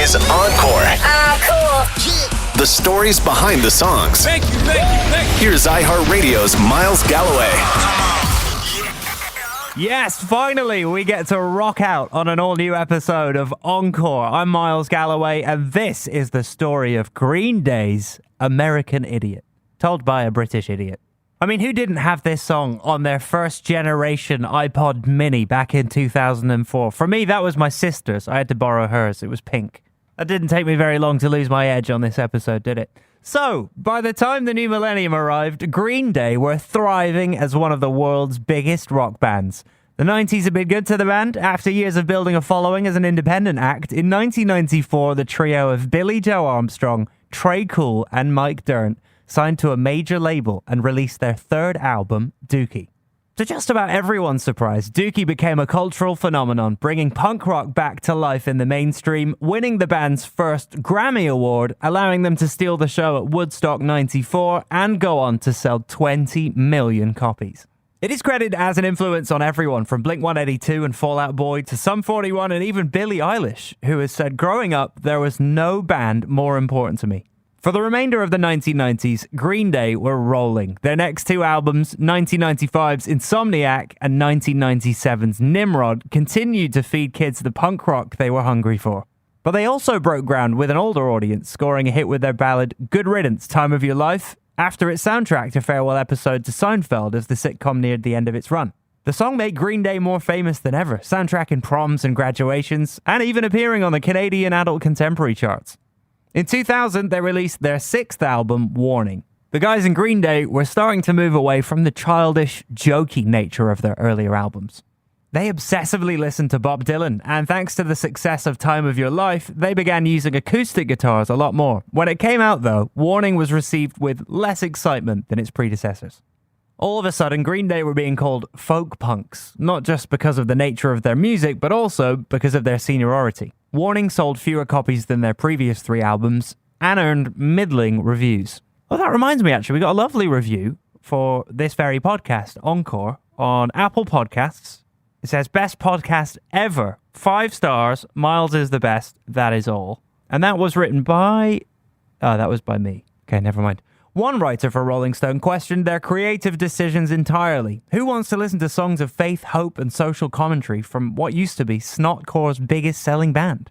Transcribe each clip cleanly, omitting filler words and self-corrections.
is Encore. Cool. The stories behind the songs. Thank you. Here's iHeartRadio's Miles Galloway. Yes, finally, we get to rock out on an all-new episode of Encore. I'm Miles Galloway, and this is the story of Green Day's American Idiot, told by a British idiot. I mean, who didn't have this song on their first-generation iPod Mini back in 2004? For me, that was my sister's. I had to borrow hers. It was pink. That didn't take me very long to lose my edge on this episode, did it? So, by the time the new millennium arrived, Green Day were thriving as one of the world's biggest rock bands. The 90s had been good to the band. After years of building a following as an independent act, in 1994, the trio of Billy Joe Armstrong, Trey Cool, and Mike Dirnt signed to a major label and released their third album, Dookie. To just about everyone's surprise, Dookie became a cultural phenomenon, bringing punk rock back to life in the mainstream, winning the band's first Grammy Award, allowing them to steal the show at Woodstock 94, and go on to sell 20 million copies. It is credited as an influence on everyone from Blink-182 and Fall Out Boy to Sum 41 and even Billie Eilish, who has said, growing up, there was no band more important to me. For the remainder of the 1990s, Green Day were rolling. Their next two albums, 1995's Insomniac and 1997's Nimrod, continued to feed kids the punk rock they were hungry for. But they also broke ground with an older audience, scoring a hit with their ballad Good Riddance, Time of Your Life, after its soundtracked a farewell episode to Seinfeld as the sitcom neared the end of its run. The song made Green Day more famous than ever, soundtracking proms and graduations, and even appearing on the Canadian adult contemporary charts. In 2000, they released their sixth album, Warning. The guys in Green Day were starting to move away from the childish, jokey nature of their earlier albums. They obsessively listened to Bob Dylan, and thanks to the success of Time of Your Life, they began using acoustic guitars a lot more. When it came out, though, Warning was received with less excitement than its predecessors. All of a sudden, Green Day were being called folk punks, not just because of the nature of their music, but also because of their seniority. Warning sold fewer copies than their previous three albums and earned middling reviews. Oh, that reminds me, actually, we got a lovely review for this very podcast, Encore, on Apple Podcasts. It says, best podcast ever. 5 stars. Miles is the best. That is all. And that was written by... Oh, that was by me. Okay, never mind. One writer for Rolling Stone questioned their creative decisions entirely. Who wants to listen to songs of faith, hope, and social commentary from what used to be Snotcore's biggest selling band?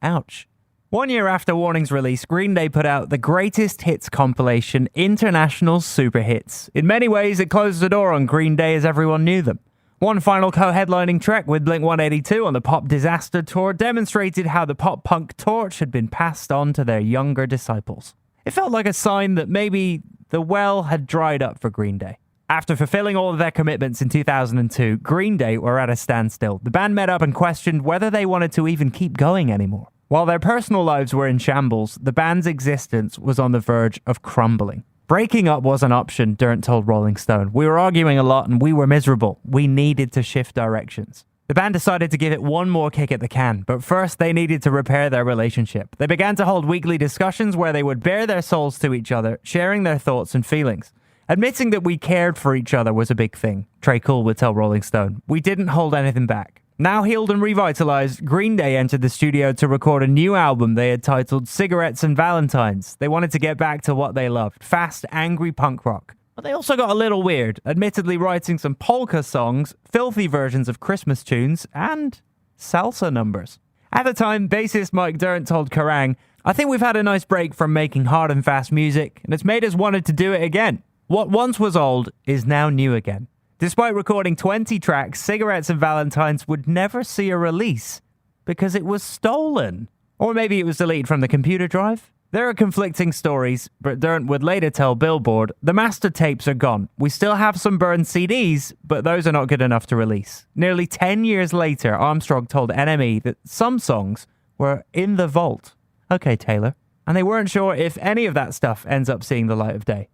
Ouch. 1 year after Warning's release, Green Day put out the greatest hits compilation, International Super Hits. In many ways, it closed the door on Green Day as everyone knew them. One final co-headlining trek with Blink-182 on the Pop Disaster Tour demonstrated how the pop-punk torch had been passed on to their younger disciples. It felt like a sign that maybe the well had dried up for Green Day. After fulfilling all of their commitments in 2002, Green Day were at a standstill. The band met up and questioned whether they wanted to even keep going anymore. While their personal lives were in shambles, the band's existence was on the verge of crumbling. Breaking up was an option, Dirnt told Rolling Stone. We were arguing a lot and we were miserable. We needed to shift directions. The band decided to give it one more kick at the can, but first they needed to repair their relationship. They began to hold weekly discussions where they would bare their souls to each other, sharing their thoughts and feelings. Admitting that we cared for each other was a big thing, Trey Cool would tell Rolling Stone. We didn't hold anything back. Now healed and revitalized, Green Day entered the studio to record a new album they had titled Cigarettes and Valentines. They wanted to get back to what they loved, fast, angry punk rock. But they also got a little weird, admittedly writing some polka songs, filthy versions of Christmas tunes, and salsa numbers. At the time, bassist Mike Dirnt told Kerrang!, I think we've had a nice break from making hard and fast music, and it's made us wanted to do it again. What once was old is now new again. Despite recording 20 tracks, Cigarettes and Valentines would never see a release because it was stolen. Or maybe it was deleted from the computer drive. There are conflicting stories, but Dirnt would later tell Billboard, the master tapes are gone. We still have some burned CDs, but those are not good enough to release. Nearly 10 years later, Armstrong told NME that some songs were in the vault. Okay, Taylor. And they weren't sure if any of that stuff ends up seeing the light of day.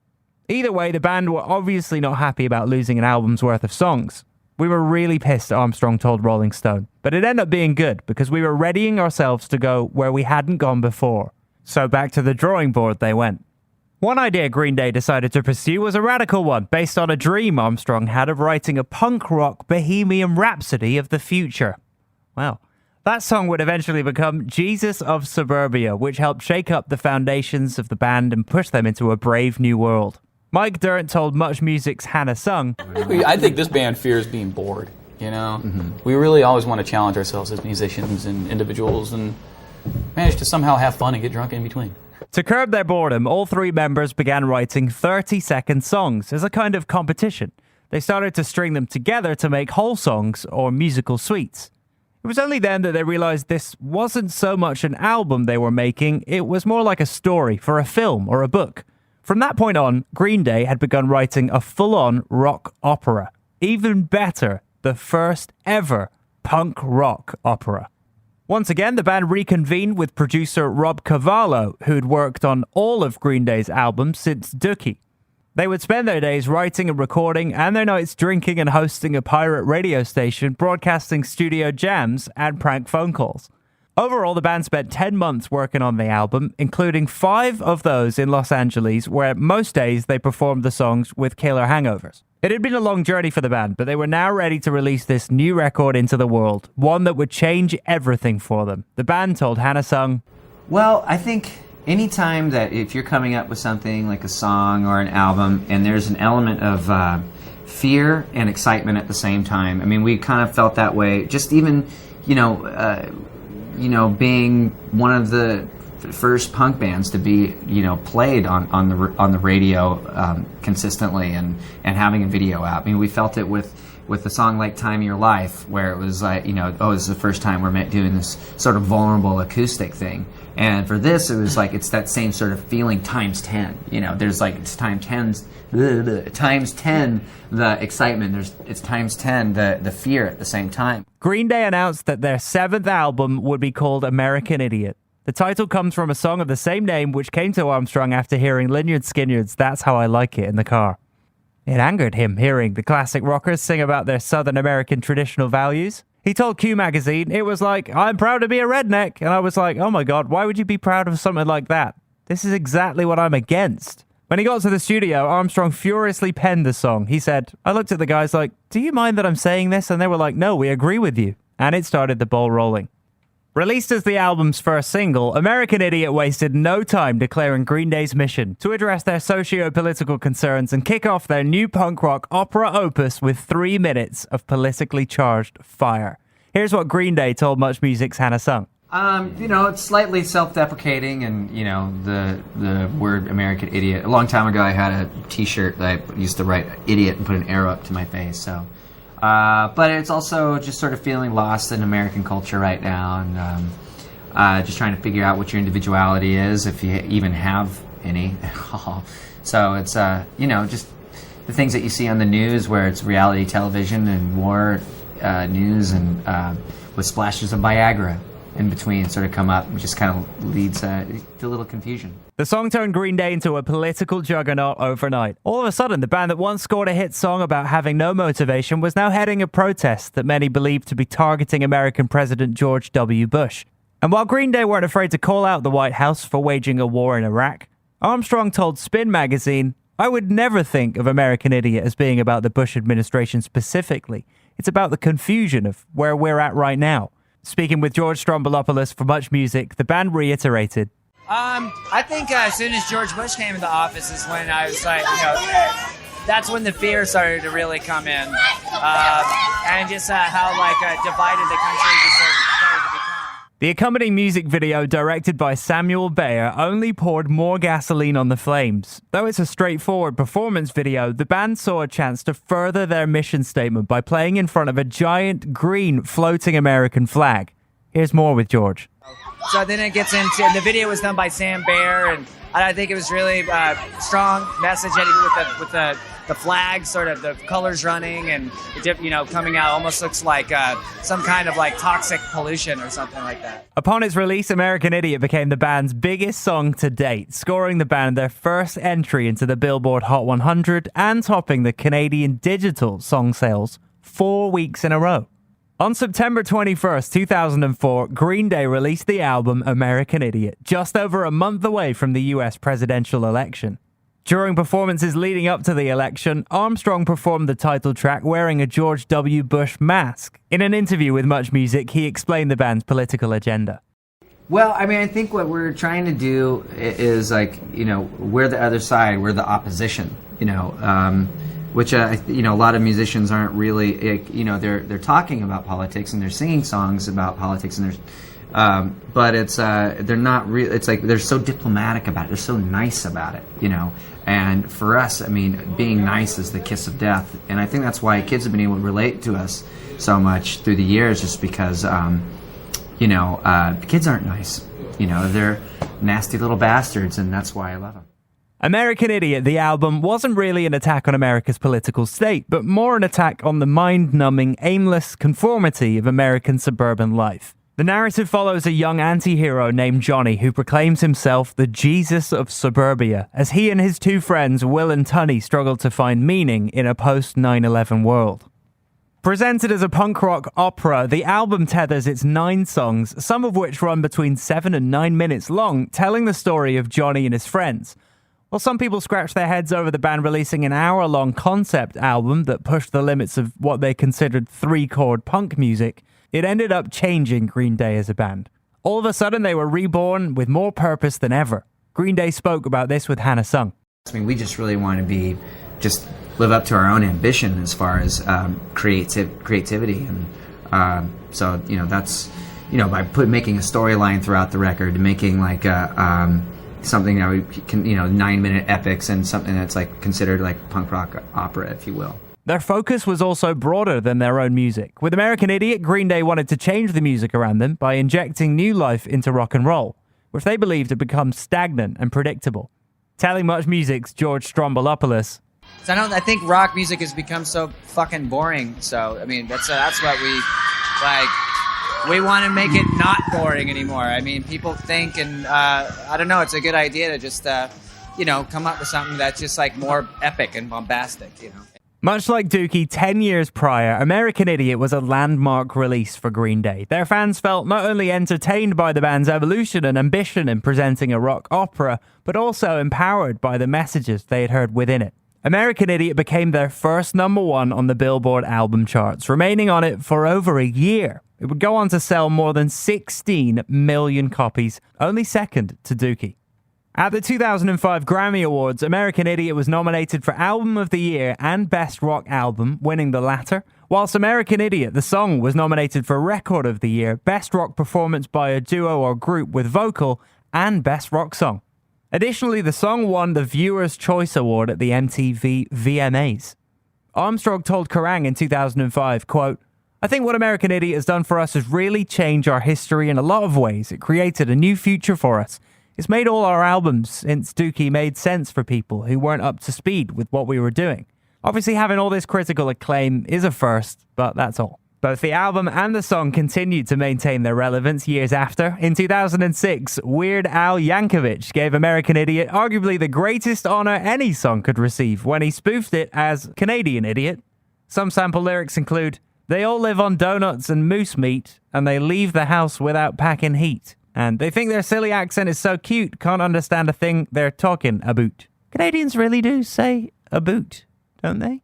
Either way, the band were obviously not happy about losing an album's worth of songs. We were really pissed, Armstrong told Rolling Stone. But it ended up being good, because we were readying ourselves to go where we hadn't gone before. So back to the drawing board they went. One idea Green Day decided to pursue was a radical one, based on a dream Armstrong had of writing a punk rock bohemian rhapsody of the future. Wow. That song would eventually become Jesus of Suburbia, which helped shake up the foundations of the band and push them into a brave new world. Mike Dirnt told Much Music's Hannah Sung, I think this band fears being bored, you know? Mm-hmm. We really always want to challenge ourselves as musicians and individuals and manage to somehow have fun and get drunk in between. To curb their boredom, all three members began writing 30-second songs as a kind of competition. They started to string them together to make whole songs or musical suites. It was only then that they realized this wasn't so much an album they were making, it was more like a story for a film or a book. From that point on, Green Day had begun writing a full-on rock opera. Even better, the first ever punk rock opera. Once again, the band reconvened with producer Rob Cavallo, who'd worked on all of Green Day's albums since Dookie. They would spend their days writing and recording, and their nights drinking and hosting a pirate radio station, broadcasting studio jams and prank phone calls. Overall, the band spent 10 months working on the album, including 5 of those in Los Angeles, where most days they performed the songs with killer hangovers. It had been a long journey for the band, but they were now ready to release this new record into the world, one that would change everything for them. The band told Hannah Sung, "Well, I think anytime that if you're coming up with something like a song or an album and there's an element of fear and excitement at the same time, I mean, we kind of felt that way, just even, being one of the first punk bands to be, played on the radio consistently and having a video out. I mean, we felt it with a song like Time of Your Life, where it was like, this is the first time we're doing this sort of vulnerable acoustic thing. And for this, it was like, it's that same sort of feeling times 10. There's like, it's times 10 the excitement, it's times 10 the fear at the same time. Green Day announced that their 7th album would be called American Idiot. The title comes from a song of the same name, which came to Armstrong after hearing Lynyrd Skynyrd's That's How I Like It in the car. It angered him hearing the classic rockers sing about their Southern American traditional values. He told Q Magazine, it was like, I'm proud to be a redneck. And I was like, oh my God, why would you be proud of something like that? This is exactly what I'm against. When he got to the studio, Armstrong furiously penned the song. He said, I looked at the guys like, do you mind that I'm saying this? And they were like, no, we agree with you. And it started the ball rolling. Released as the album's first single, American Idiot wasted no time declaring Green Day's mission to address their socio-political concerns and kick off their new punk rock opera opus with 3 minutes of politically charged fire. Here's what Green Day told Much Music's Hannah Sung. It's slightly self-deprecating, and, the word American Idiot. A long time ago, I had a T-shirt that I used to write idiot and put an arrow up to my face, so... but it's also just sort of feeling lost in American culture right now, and just trying to figure out what your individuality is, if you even have any. So it's, just the things that you see on the news, where it's reality television and war news, and with splashes of Viagra in between sort of come up, which just kind of leads to a little confusion. The song turned Green Day into a political juggernaut overnight. All of a sudden, the band that once scored a hit song about having no motivation was now heading a protest that many believed to be targeting American President George W. Bush. And while Green Day weren't afraid to call out the White House for waging a war in Iraq, Armstrong told Spin magazine, I would never think of American Idiot as being about the Bush administration specifically. It's about the confusion of where we're at right now. Speaking with George Stroumboulopoulos for Much Music, the band reiterated, I think as soon as George Bush came into office is when I was like, that's when the fear started to really come in. And just how divided the country just started to become. The accompanying music video, directed by Samuel Bayer, only poured more gasoline on the flames. Though it's a straightforward performance video, the band saw a chance to further their mission statement by playing in front of a giant green floating American flag. Here's more with George. So then it gets into, the video was done by Sam Bayer, and I think it was really strong message with the flag, sort of the colors running, and coming out almost looks like some kind of toxic pollution or something like that. Upon its release, American Idiot became the band's biggest song to date, scoring the band their first entry into the Billboard Hot 100 and topping the Canadian digital song sales 4 weeks in a row. On September 21st, 2004, Green Day released the album American Idiot, just over a month away from the US presidential election. During performances leading up to the election, Armstrong performed the title track wearing a George W. Bush mask. In an interview with Much Music, he explained the band's political agenda. Well, I mean, I think what we're trying to do is we're the other side, we're the opposition, which a lot of musicians aren't really, they're talking about politics and they're singing songs about politics and but it's they're not real. It's like they're so diplomatic about it, they're so nice about it, And for us, I mean, being nice is the kiss of death, and I think that's why kids have been able to relate to us so much through the years, just because. Kids aren't nice. They're nasty little bastards, and that's why I love them. American Idiot, the album, wasn't really an attack on America's political state, but more an attack on the mind-numbing, aimless conformity of American suburban life. The narrative follows a young anti-hero named Johnny who proclaims himself the Jesus of suburbia, as he and his two friends, Will and Tunny, struggle to find meaning in a post-9/11 world. Presented as a punk rock opera, the album tethers its 9 songs, some of which run between 7 and 9 minutes long, telling the story of Johnny and his friends. While some people scratch their heads over the band releasing an hour-long concept album that pushed the limits of what they considered 3-chord punk music, it ended up changing Green Day as a band. All of a sudden, they were reborn with more purpose than ever. Green Day spoke about this with Hannah Sung. I mean, we just really want to live up to our own ambition as far as creativity, and so that's by making a storyline throughout the record, making like something that we can 9-minute epics and something that's like considered like punk rock opera, if you will. Their focus was also broader than their own music. With American Idiot, Green Day wanted to change the music around them by injecting new life into rock and roll, which they believed had become stagnant and predictable. Telling Much Music's George Stroumboulopoulos, So I think rock music has become so fucking boring. So I mean, that's what we like. We want to make it not boring anymore. I mean, people think, and I don't know. It's a good idea to just come up with something that's just like more epic and bombastic. Much like Dookie 10 years prior, American Idiot was a landmark release for Green Day. Their fans felt not only entertained by the band's evolution and ambition in presenting a rock opera, but also empowered by the messages they had heard within it. American Idiot became their first #1 on the Billboard album charts, remaining on it for over a year. It would go on to sell more than 16 million copies, only second to Dookie. At the 2005 Grammy Awards, American Idiot was nominated for Album of the Year and Best Rock Album, winning the latter, whilst American Idiot, the song, was nominated for Record of the Year, Best Rock Performance by a Duo or Group with Vocal, and Best Rock Song. Additionally, the song won the Viewer's Choice Award at the MTV VMAs. Armstrong told Kerrang! In 2005, quote, "I think what American Idiot has done for us is really change our history in a lot of ways. It created a new future for us. It's made all our albums since Dookie made sense for people who weren't up to speed with what we were doing. Obviously, having all this critical acclaim is a first, but that's all." Both the album and the song continued to maintain their relevance years after. In 2006, Weird Al Yankovic gave American Idiot arguably the greatest honor any song could receive when he spoofed it as Canadian Idiot. Some sample lyrics include, "They all live on donuts and moose meat, and they leave the house without packing heat. And they think their silly accent is so cute, can't understand a thing they're talking about." Canadians really do say about, don't they?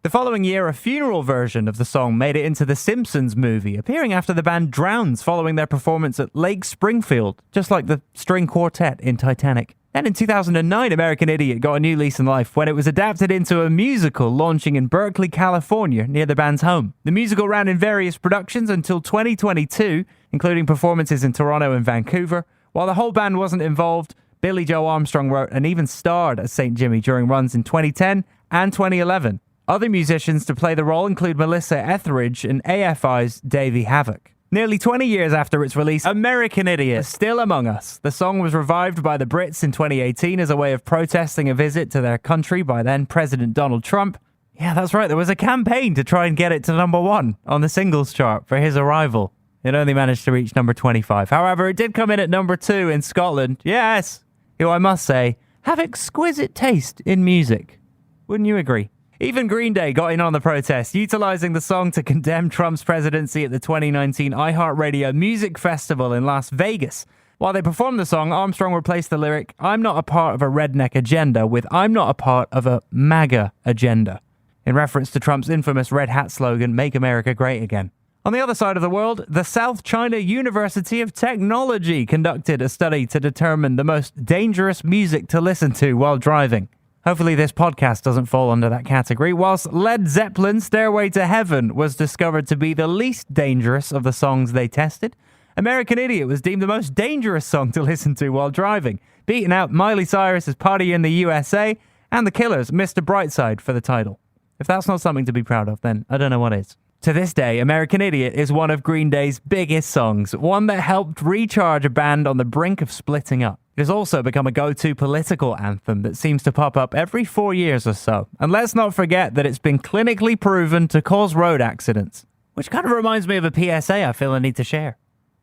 The following year, a funeral version of the song made it into the Simpsons movie, appearing after the band drowns following their performance at Lake Springfield, just like the string quartet in Titanic. Then in 2009, American Idiot got a new lease on life when it was adapted into a musical launching in Berkeley, California, near the band's home. The musical ran in various productions until 2022, including performances in Toronto and Vancouver. While the whole band wasn't involved, Billy Joe Armstrong wrote and even starred as St. Jimmy during runs in 2010 and 2011. Other musicians to play the role include Melissa Etheridge and AFI's Davey Havok. Nearly 20 years after its release, American Idiot is still among us. The song was revived by the Brits in 2018 as a way of protesting a visit to their country by then President Donald Trump. Yeah, that's right, there was a campaign to try and get it to #1 on the singles chart for his arrival. It only managed to reach number 25. However, it did come in at number 2 in Scotland. Yes, who I must say, have exquisite taste in music. Wouldn't you agree? Even Green Day got in on the protest, utilizing the song to condemn Trump's presidency at the 2019 iHeartRadio Music Festival in Las Vegas. While they performed the song, Armstrong replaced the lyric, "I'm not a part of a redneck agenda," with "I'm not a part of a MAGA agenda," in reference to Trump's infamous Red Hat slogan, "Make America Great Again." On the other side of the world, the South China University of Technology conducted a study to determine the most dangerous music to listen to while driving. Hopefully this podcast doesn't fall under that category. Whilst Led Zeppelin's Stairway to Heaven was discovered to be the least dangerous of the songs they tested, American Idiot was deemed the most dangerous song to listen to while driving, beating out Miley Cyrus's Party in the USA and The Killers' Mr. Brightside for the title. If that's not something to be proud of, then I don't know what is. To this day, American Idiot is one of Green Day's biggest songs, one that helped recharge a band on the brink of splitting up. It has also become a go-to political anthem that seems to pop up every 4 years or so. And let's not forget that it's been clinically proven to cause road accidents, which kind of reminds me of a PSA I feel I need to share.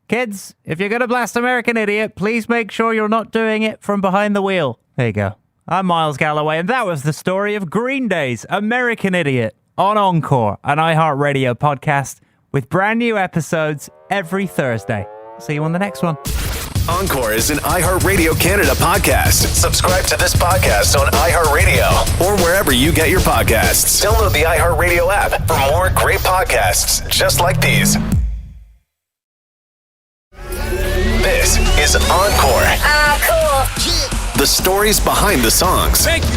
Kids, if you're going to blast American Idiot, please make sure you're not doing it from behind the wheel. There you go. I'm Miles Galloway, and that was the story of Green Day's American Idiot on Encore, an iHeartRadio podcast with brand new episodes every Thursday. See you on the next one. Encore is an iHeartRadio Canada podcast. Subscribe to this podcast on iHeartRadio or wherever you get your podcasts. Download the iHeartRadio app for more great podcasts just like these. This is Encore. Cool. The stories behind the songs. Thank you.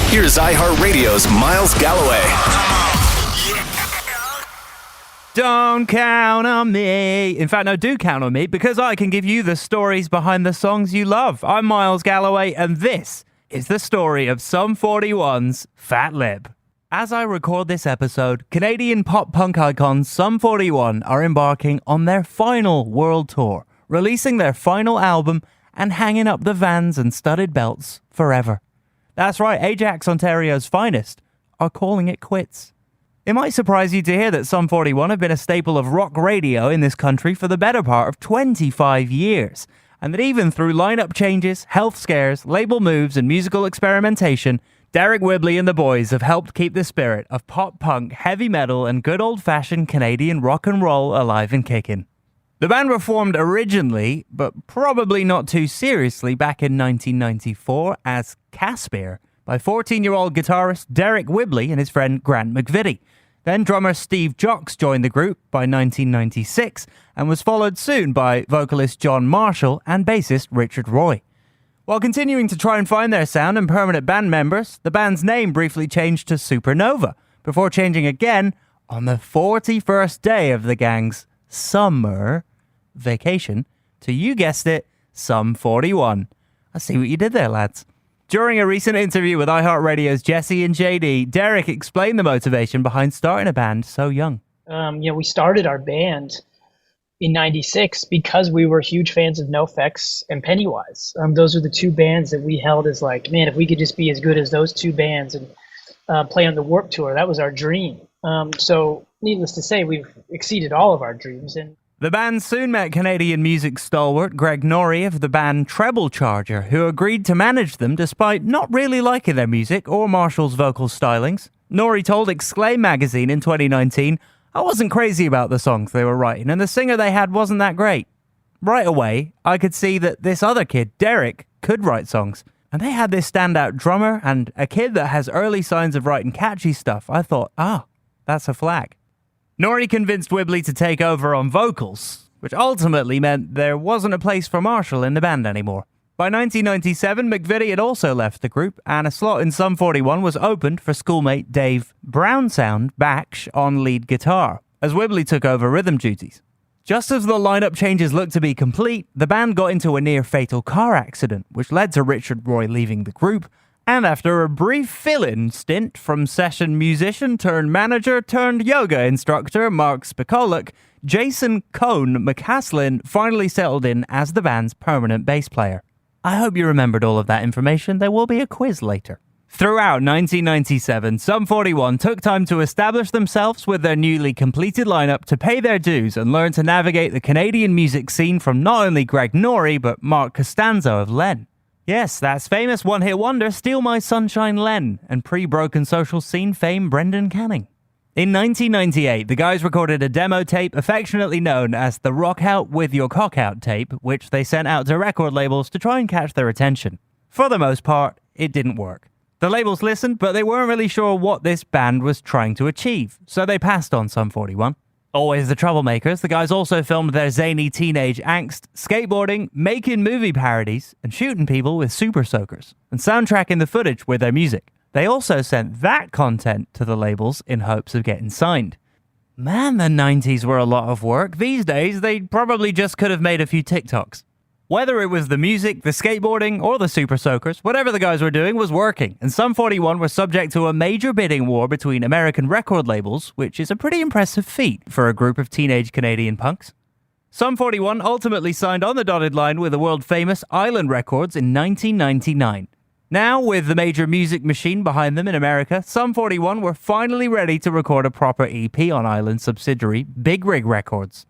Here's iHeartRadio's Miles Galloway. Don't count on me. In fact, no, do count on me, because I can give you the stories behind the songs you love. I'm Miles Galloway, and this is the story of Sum 41's Fat Lip. As I record this episode, Canadian pop-punk icons Sum 41 are embarking on their final world tour, releasing their final album and hanging up the Vans and studded belts forever. That's right, Ajax, Ontario's finest, are calling it quits. It might surprise you to hear that Sum 41 have been a staple of rock radio in this country for the better part of 25 years, and that even through lineup changes, health scares, label moves, and musical experimentation, Derek Whibley and the boys have helped keep the spirit of pop-punk, heavy metal, and good old-fashioned Canadian rock and roll alive and kicking. The band were formed originally, but probably not too seriously, back in 1994 as Caspar by 14-year-old guitarist Derek Whibley and his friend Grant McVitie. Then drummer Steve Jocks joined the group by 1996 and was followed soon by vocalist John Marshall and bassist Richard Roy. While continuing to try and find their sound and permanent band members, the band's name briefly changed to Supernova, before changing again on the 41st day of the gang's summer vacation to, you guessed it, Sum 41. I see what you did there, lads. During a recent interview with iHeartRadio's Jesse and JD, Derek explained the motivation behind starting a band so young. We started our band in '96 because we were huge fans of NoFX and Pennywise. Those are the two bands that we held as like, man, if we could just be as good as those two bands and play on the Warped Tour, that was our dream. So needless to say, we've exceeded all of our dreams. And the band soon met Canadian music stalwart Greg Norrie of the band Treble Charger, who agreed to manage them despite not really liking their music or Marshall's vocal stylings. Norrie told Exclaim magazine in 2019, "I wasn't crazy about the songs they were writing, and the singer they had wasn't that great. Right away, I could see that this other kid, Derek, could write songs. And they had this standout drummer and a kid that has early signs of writing catchy stuff. I thought, that's a flag." Norrie convinced Whibley to take over on vocals, which ultimately meant there wasn't a place for Marshall in the band anymore. By 1997, McVitie had also left the group, and a slot in Sum 41 was opened for schoolmate Dave Brownsound Baksh on lead guitar, as Whibley took over rhythm duties. Just as the lineup changes looked to be complete, the band got into a near-fatal car accident, which led to Richard Roy leaving the group, and after a brief fill-in stint from session musician turned manager turned yoga instructor Mark Spikoluk, Jason Cone McCaslin finally settled in as the band's permanent bass player. I hope you remembered all of that information. There will be a quiz later. Throughout 1997, Sum 41 took time to establish themselves with their newly completed lineup to pay their dues and learn to navigate the Canadian music scene from not only Greg Norrie, but Mark Costanzo of Len. Yes, that's famous one-hit wonder Steal My Sunshine Len and pre-Broken Social Scene fame Brendan Canning. In 1998, the guys recorded a demo tape affectionately known as the Rock Out With Your Cock Out tape, which they sent out to record labels to try and catch their attention. For the most part, it didn't work. The labels listened, but they weren't really sure what this band was trying to achieve, so they passed on Sum 41. Always the troublemakers, the guys also filmed their zany teenage angst, skateboarding, making movie parodies, and shooting people with super soakers, and soundtracking the footage with their music. They also sent that content to the labels in hopes of getting signed. Man, the 90s were a lot of work. These days, they probably just could have made a few TikToks. Whether it was the music, the skateboarding, or the super soakers, whatever the guys were doing was working, and Sum 41 were subject to a major bidding war between American record labels, which is a pretty impressive feat for a group of teenage Canadian punks. Sum 41 ultimately signed on the dotted line with the world-famous Island Records in 1999. Now, with the major music machine behind them in America, Sum 41 were finally ready to record a proper EP on Island subsidiary Big Rig Records.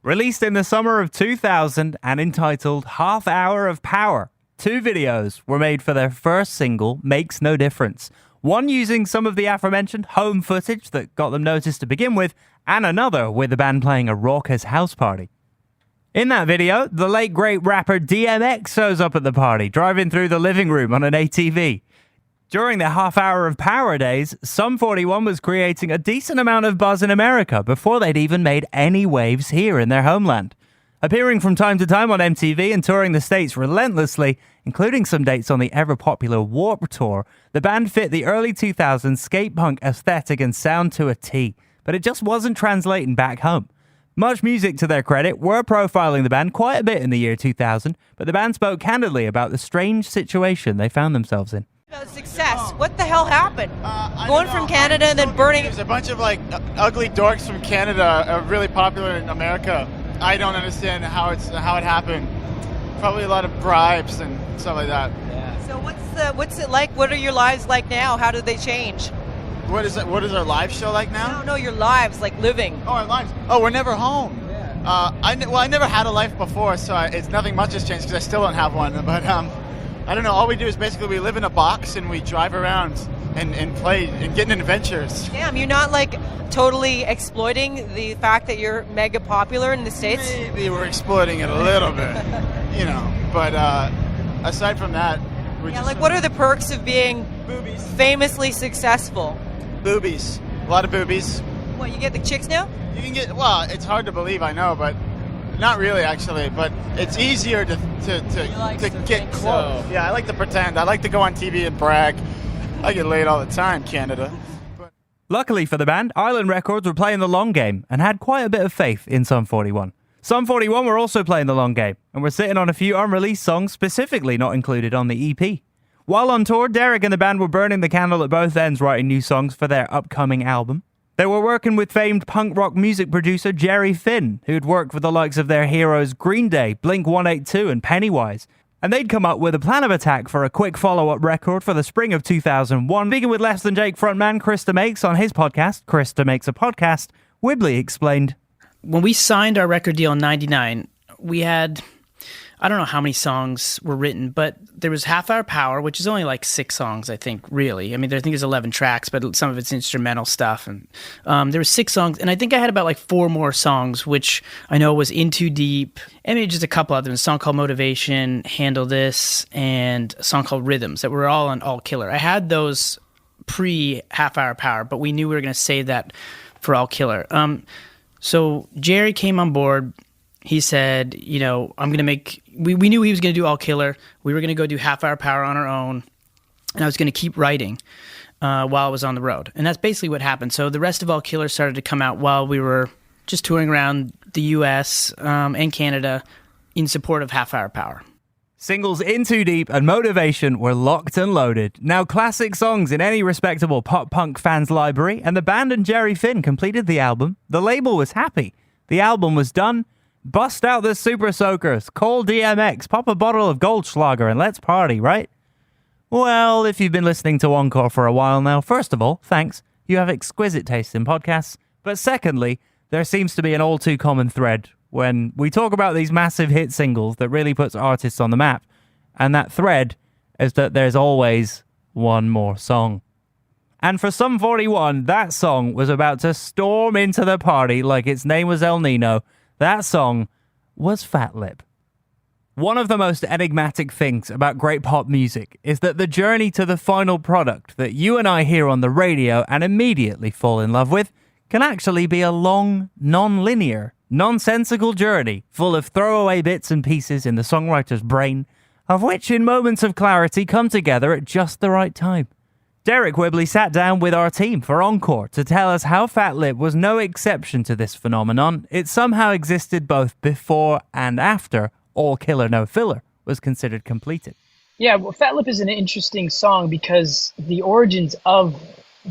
Released in the summer of 2000 and entitled Half Hour of Power, 2 videos were made for their first single, Makes No Difference. One using some of the aforementioned home footage that got them noticed to begin with, and another with the band playing a raucous house party. In that video, the late great rapper DMX shows up at the party, driving through the living room on an ATV. During the Half Hour of Power days, Sum 41 was creating a decent amount of buzz in America before they'd even made any waves here in their homeland. Appearing from time to time on MTV and touring the States relentlessly, including some dates on the ever-popular Warped Tour, the band fit the early 2000s skate punk aesthetic and sound to a T, but it just wasn't translating back home. Much Music, to their credit, were profiling the band quite a bit in the year 2000, but the band spoke candidly about the strange situation they found themselves in. Success. What the hell happened? Going from Canada and then burning. There's a bunch of ugly dorks from Canada are really popular in America. I don't understand how it happened. Probably a lot of bribes and stuff like that. Yeah. So what's it like? What are your lives like now? How did they change? What is our live show like now? No, your lives, like living. Oh, our lives. Oh, we're never home. Yeah. I never had a life before, so it's nothing much has changed because I still don't have one. But I don't know. All we do is basically we live in a box and we drive around and play and get in adventures. Damn, you're not totally exploiting the fact that you're mega popular in the States? Maybe we're exploiting it a little bit, But aside from that, what are the perks of being boobies, famously successful? Boobies, a lot of boobies. What, you get the chicks now? You can get. Well, it's hard to believe, I know, but. Not really, actually, but it's easier to get close. So. Yeah, I like to pretend. I like to go on TV and brag. I get laid all the time, Canada. Luckily for the band, Island Records were playing the long game and had quite a bit of faith in Sum 41. Sum 41 were also playing the long game and were sitting on a few unreleased songs specifically not included on the EP. While on tour, Derek and the band were burning the candle at both ends writing new songs for their upcoming album. They were working with famed punk rock music producer Jerry Finn, who'd worked with the likes of their heroes Green Day, Blink-182 and Pennywise. And they'd come up with a plan of attack for a quick follow-up record for the spring of 2001. Speaking with Less Than Jake frontman Krista Makes on his podcast, Krista Makes a Podcast, Wibbly explained, when we signed our record deal in 99, we had, I don't know how many songs were written, but there was Half Hour Power, which is only 6 songs, I think, really. I mean, I think there's 11 tracks, but some of it's instrumental stuff. And there were 6 songs, and I think I had about 4 more songs, which I know was In Too Deep, and maybe just a couple of them. A song called Motivation, Handle This, and a song called Rhythms that were all on All Killer. I had those pre-Half Hour Power, but we knew we were going to save that for All Killer. So Jerry came on board. He said, I'm going to make... We knew he was going to do All Killer. We were going to go do Half Hour Power on our own. And I was going to keep writing while I was on the road. And that's basically what happened. So the rest of All Killer started to come out while we were just touring around the U.S. And Canada in support of Half Hour Power. Singles In Too Deep and Motivation were locked and loaded. Now classic songs in any respectable pop-punk fan's library, and the band and Jerry Finn completed the album. The label was happy. The album was done. Bust out the super soakers, call DMX, pop a bottle of Goldschlager, and let's party, right? Well, if you've been listening to Encore for a while now, first of all, thanks. You have exquisite taste in podcasts. But secondly, there seems to be an all too common thread when we talk about these massive hit singles that really puts artists on the map. And that thread is that there's always one more song. And for Sum 41, that song was about to storm into the party like its name was El Nino. That song was Fat Lip. One of the most enigmatic things about great pop music is that the journey to the final product that you and I hear on the radio and immediately fall in love with can actually be a long, non-linear, nonsensical journey full of throwaway bits and pieces in the songwriter's brain, of which in moments of clarity come together at just the right time. Derek Whibley sat down with our team for Encore to tell us how Fat Lip was no exception to this phenomenon. It somehow existed both before and after All Killer No Filler was considered completed. Yeah, well, Fat Lip is an interesting song because the origins of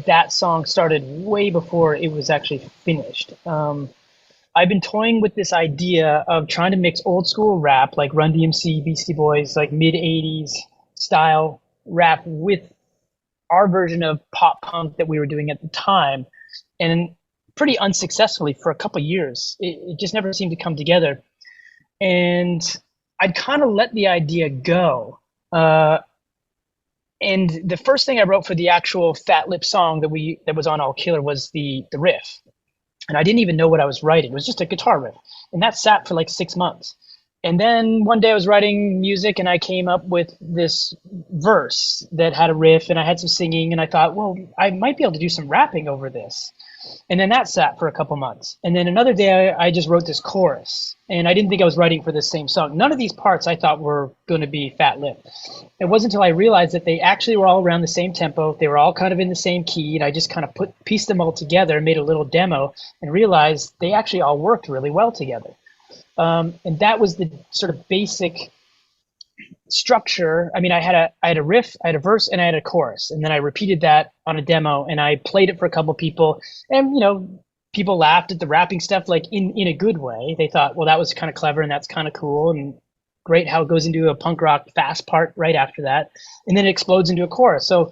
that song started way before it was actually finished. I've been toying with this idea of trying to mix old school rap, like Run DMC, Beastie Boys, like mid-'80s style rap with our version of pop punk that we were doing at the time, and pretty unsuccessfully for a couple of years. It just never seemed to come together. And I'd kind of let the idea go. And the first thing I wrote for the actual Fat Lip song that was on All Killer was the riff. And I didn't even know what I was writing. It was just a guitar riff. And that sat for like 6 months. And then one day I was writing music and I came up with this verse that had a riff and I had some singing and I thought, well, I might be able to do some rapping over this. And then that sat for a couple months. And then another day I just wrote this chorus and I didn't think I was writing for the same song. None of these parts I thought were going to be Fat Lip. It wasn't until I realized that they actually were all around the same tempo. They were all kind of in the same key. And I just kind of pieced them all together and made a little demo and realized they actually all worked really well together. And that was the sort of basic structure. I mean, I had a riff, I had a verse, and I had a chorus, and then I repeated that on a demo, and I played it for a couple people, and people laughed at the rapping stuff, like in a good way. They thought, well, that was kind of clever, and that's kind of cool, and great how it goes into a punk rock fast part right after that, and then it explodes into a chorus. So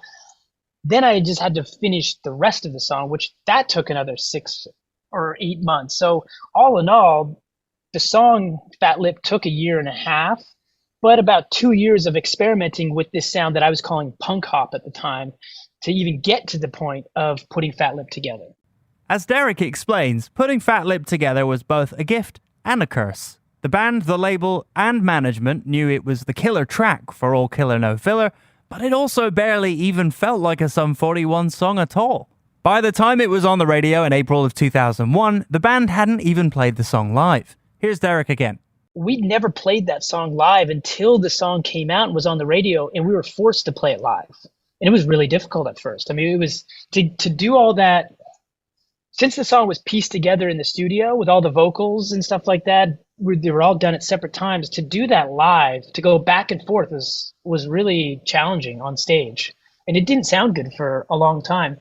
then I just had to finish the rest of the song, which that took another 6 or 8 months. So all in all, the song Fat Lip took 1.5 years, but about 2 years of experimenting with this sound that I was calling punk hop at the time to even get to the point of putting Fat Lip together. As Derek explains, putting Fat Lip together was both a gift and a curse. The band, the label, and management knew it was the killer track for All Killer No Filler, but it also barely even felt like a Sum 41 song at all. By the time it was on the radio in April of 2001, the band hadn't even played the song live. Here's Derek again. We'd never played that song live until the song came out and was on the radio, and we were forced to play it live. And it was really difficult at first. I mean, it was to do all that. Since the song was pieced together in the studio with all the vocals and stuff like that, they were all done at separate times. To do that live, to go back and forth was really challenging on stage. And it didn't sound good for a long time.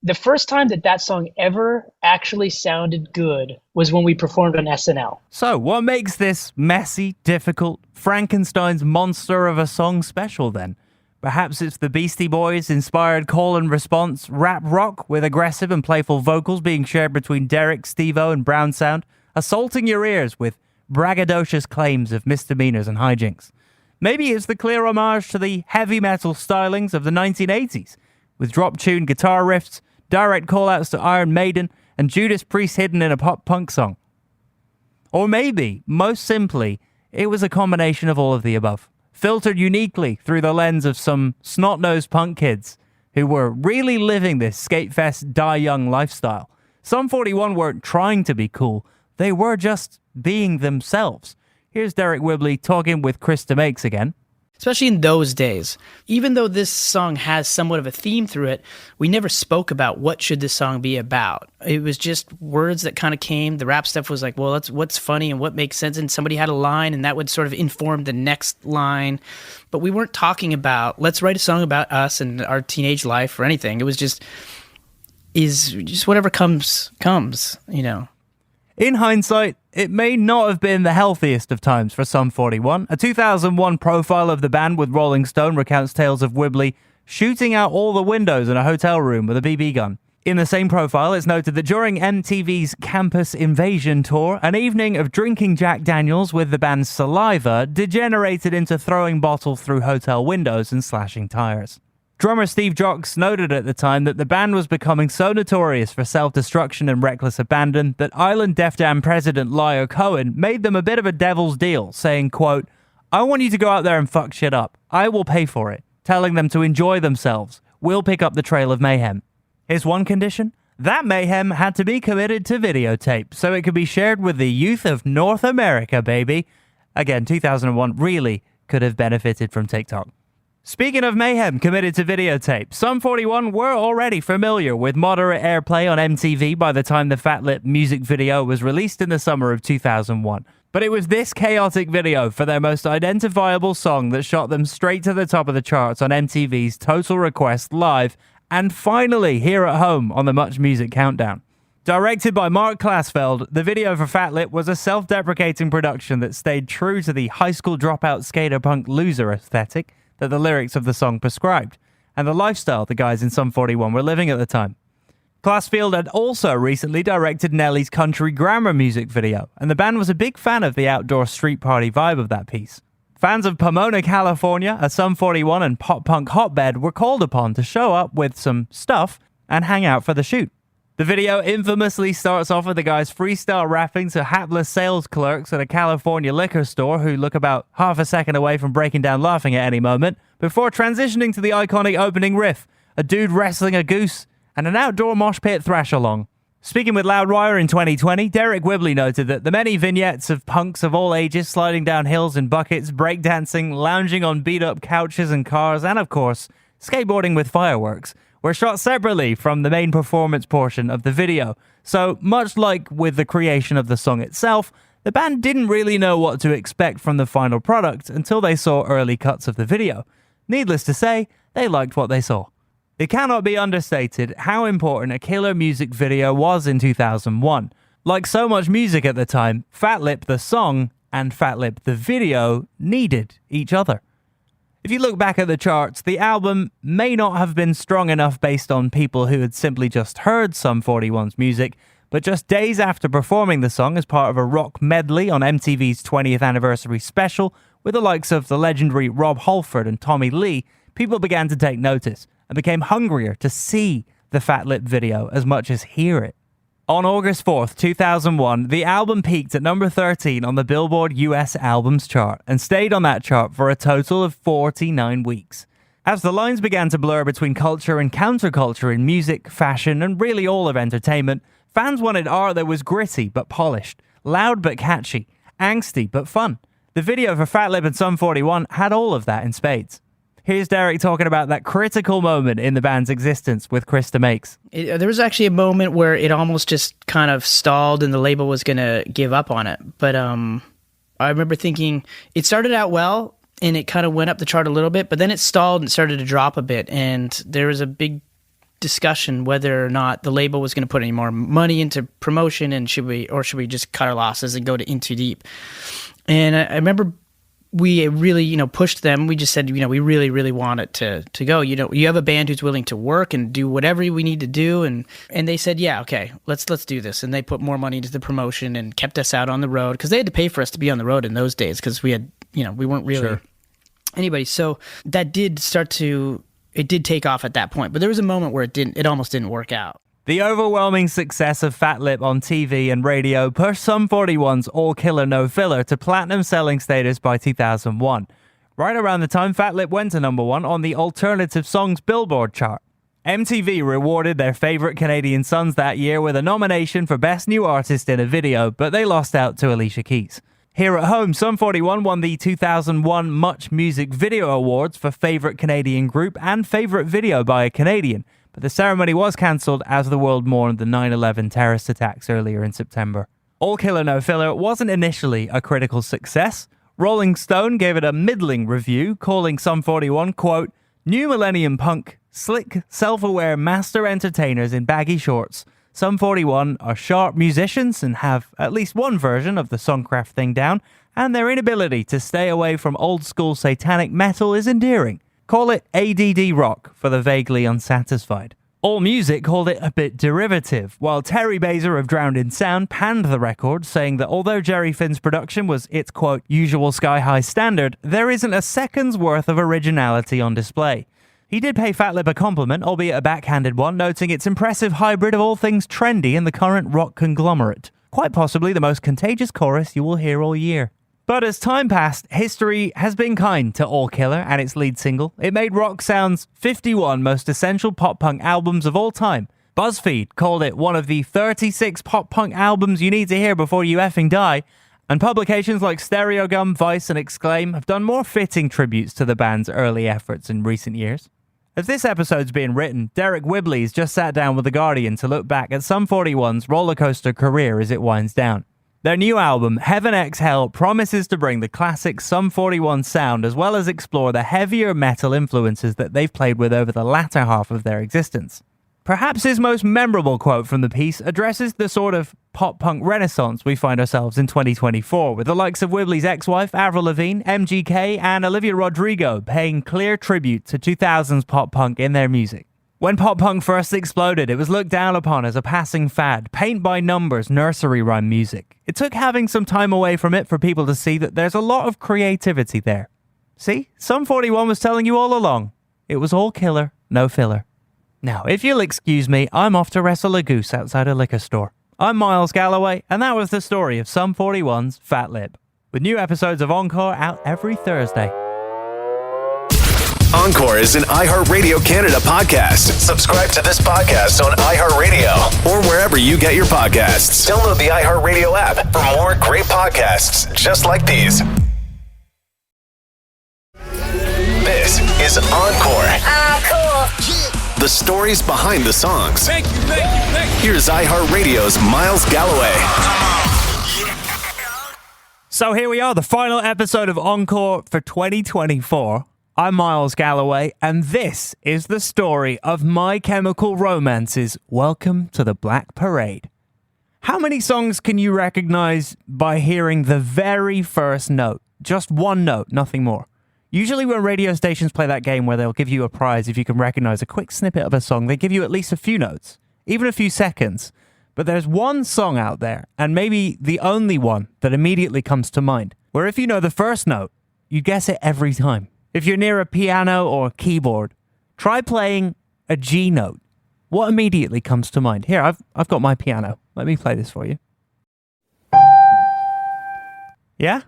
The first time that song ever actually sounded good was when we performed on SNL. So, what makes this messy, difficult, Frankenstein's monster of a song special then? Perhaps it's the Beastie Boys inspired call and response rap rock with aggressive and playful vocals being shared between Derek, Steve-O, and Brown Sound, assaulting your ears with braggadocious claims of misdemeanors and hijinks. Maybe it's the clear homage to the heavy metal stylings of the 1980s, with drop-tuned guitar riffs, direct call-outs to Iron Maiden, and Judas Priest hidden in a pop-punk song. Or maybe, most simply, it was a combination of all of the above, filtered uniquely through the lens of some snot-nosed punk kids who were really living this skatefest die young lifestyle. Sum 41 weren't trying to be cool, they were just being themselves. Here's Derek Whibley talking with Chris DeMakes again. Especially in those days. Even though this song has somewhat of a theme through it, we never spoke about what should this song be about. It was just words that kind of came. The rap stuff was like, well, that's what's funny and what makes sense. And somebody had a line and that would sort of inform the next line. But we weren't talking about, let's write a song about us and our teenage life or anything. It was just whatever comes, you know. In hindsight, it may not have been the healthiest of times for Sum 41. A 2001 profile of the band with Rolling Stone recounts tales of Whibley shooting out all the windows in a hotel room with a BB gun. In the same profile, it's noted that during MTV's Campus Invasion tour, an evening of drinking Jack Daniels with the band's Saliva degenerated into throwing bottles through hotel windows and slashing tires. Drummer Steve Jocks noted at the time that the band was becoming so notorious for self-destruction and reckless abandon that Island Def Jam president Lyle Cohen made them a bit of a devil's deal, saying, quote, "I want you to go out there and fuck shit up. I will pay for it," telling them to enjoy themselves. "We'll pick up the trail of mayhem." His one condition? That mayhem had to be committed to videotape, so it could be shared with the youth of North America, baby. Again, 2001 really could have benefited from TikTok. Speaking of mayhem committed to videotape, Sum 41 were already familiar with moderate airplay on MTV by the time the Fat Lip music video was released in the summer of 2001. But it was this chaotic video for their most identifiable song that shot them straight to the top of the charts on MTV's Total Request Live, and finally here at home on the Much Music Countdown. Directed by Mark Klasfeld, the video for Fat Lip was a self-deprecating production that stayed true to the high school dropout skater punk loser aesthetic that the lyrics of the song prescribed, and the lifestyle the guys in Sum 41 were living at the time. Klasfeld had also recently directed Nelly's Country Grammar music video, and the band was a big fan of the outdoor street party vibe of that piece. Fans of Pomona, California, a Sum 41 and pop-punk hotbed were called upon to show up with some stuff and hang out for the shoot. The video infamously starts off with the guys freestyle rapping to hapless sales clerks at a California liquor store who look about half a second away from breaking down laughing at any moment, before transitioning to the iconic opening riff, a dude wrestling a goose, and an outdoor mosh pit thrash-along. Speaking with Loudwire in 2020, Derek Wibley noted that the many vignettes of punks of all ages sliding down hills in buckets, breakdancing, lounging on beat-up couches and cars, and of course, skateboarding with fireworks, were shot separately from the main performance portion of the video. So, much like with the creation of the song itself, the band didn't really know what to expect from the final product until they saw early cuts of the video. Needless to say, they liked what they saw. It cannot be understated how important a killer music video was in 2001. Like so much music at the time, Fat Lip the song and Fat Lip the video needed each other. If you look back at the charts, the album may not have been strong enough based on people who had simply just heard Sum 41's music, but just days after performing the song as part of a rock medley on MTV's 20th anniversary special with the likes of the legendary Rob Halford and Tommy Lee, people began to take notice and became hungrier to see the Fat Lip video as much as hear it. On August 4th, 2001, the album peaked at number 13 on the Billboard US Albums chart and stayed on that chart for a total of 49 weeks. As the lines began to blur between culture and counterculture in music, fashion, and really all of entertainment, fans wanted art that was gritty but polished, loud but catchy, angsty but fun. The video for Fat Lip and Sum 41 had all of that in spades. Here's Derek talking about that critical moment in the band's existence with Krista Makes. There was actually a moment where it almost just kind of stalled and the label was going to give up on it. But I remember thinking it started out well and it kind of went up the chart a little bit, but then it stalled and started to drop a bit. And there was a big discussion whether or not the label was going to put any more money into promotion and should we just cut our losses and go to In Too Deep. And I remember we really, pushed them. We just said, we really, really want it to go. You have a band who's willing to work and do whatever we need to do. And they said, yeah, okay, let's do this. And they put more money into the promotion and kept us out on the road because they had to pay for us to be on the road in those days because we had, we weren't really anybody. So that did it did take off at that point. But there was a moment where it almost didn't work out. The overwhelming success of Fat Lip on TV and radio pushed Sum 41's All Killer No Filler to platinum selling status by 2001. Right around the time Fat Lip went to number 1 on the Alternative Songs Billboard chart. MTV rewarded their favorite Canadian sons that year with a nomination for Best New Artist in a Video, but they lost out to Alicia Keys. Here at home, Sum 41 won the 2001 Much Music Video Awards for Favorite Canadian Group and Favorite Video by a Canadian, but the ceremony was cancelled as the world mourned the 9/11 terrorist attacks earlier in September. All Killer No Filler wasn't initially a critical success. Rolling Stone gave it a middling review, calling Sum 41, quote, "New millennium punk, slick, self-aware master entertainers in baggy shorts. Sum 41 are sharp musicians and have at least one version of the songcraft thing down, and their inability to stay away from old-school satanic metal is endearing. Call it ADD rock for the vaguely unsatisfied." All Music called it a bit derivative, while Terry Bazer of Drowned in Sound panned the record, saying that although Jerry Finn's production was its, quote, usual sky-high standard, there isn't a second's worth of originality on display. He did pay Fat Lip a compliment, albeit a backhanded one, noting its impressive hybrid of all things trendy in the current rock conglomerate. Quite possibly the most contagious chorus you will hear all year. But as time passed, history has been kind to All Killer and its lead single. It made Rock Sound's 51 most essential pop-punk albums of all time. BuzzFeed called it one of the 36 pop-punk albums you need to hear before you effing die. And publications like Stereogum, Vice, and Exclaim have done more fitting tributes to the band's early efforts in recent years. As this episode's being written, Derek Whibley's just sat down with The Guardian to look back at Sum 41's rollercoaster career as it winds down. Their new album, Heaven X Hell, promises to bring the classic Sum 41 sound as well as explore the heavier metal influences that they've played with over the latter half of their existence. Perhaps his most memorable quote from the piece addresses the sort of pop-punk renaissance we find ourselves in 2024, with the likes of Whibley's ex-wife, Avril Lavigne, MGK, and Olivia Rodrigo paying clear tribute to 2000s pop-punk in their music. When pop-punk first exploded, it was looked down upon as a passing fad, paint-by-numbers nursery rhyme music. It took having some time away from it for people to see that there's a lot of creativity there. See, Sum 41 was telling you all along. It was all killer, no filler. Now, if you'll excuse me, I'm off to wrestle a goose outside a liquor store. I'm Miles Galloway, and that was the story of Sum 41's Fat Lip, with new episodes of Encore out every Thursday. Encore is an iHeartRadio Canada podcast. Subscribe to this podcast on iHeartRadio or wherever you get your podcasts. Download the iHeartRadio app for more great podcasts just like these. This is Encore. The stories behind the songs. Thank you. Here's iHeartRadio's Miles Galloway. So here we are, the final episode of Encore for 2024. I'm Miles Galloway, and this is the story of My Chemical Romance's Welcome to the Black Parade. How many songs can you recognize by hearing the very first note? Just one note, nothing more. Usually when radio stations play that game where they'll give you a prize if you can recognize a quick snippet of a song, they give you at least a few notes, even a few seconds. But there's one song out there, and maybe the only one that immediately comes to mind, where if you know the first note, you guess it every time. If you're near a piano or keyboard, try playing a G note. What immediately comes to mind? Here, I've got my piano. Let me play this for you. Yeah?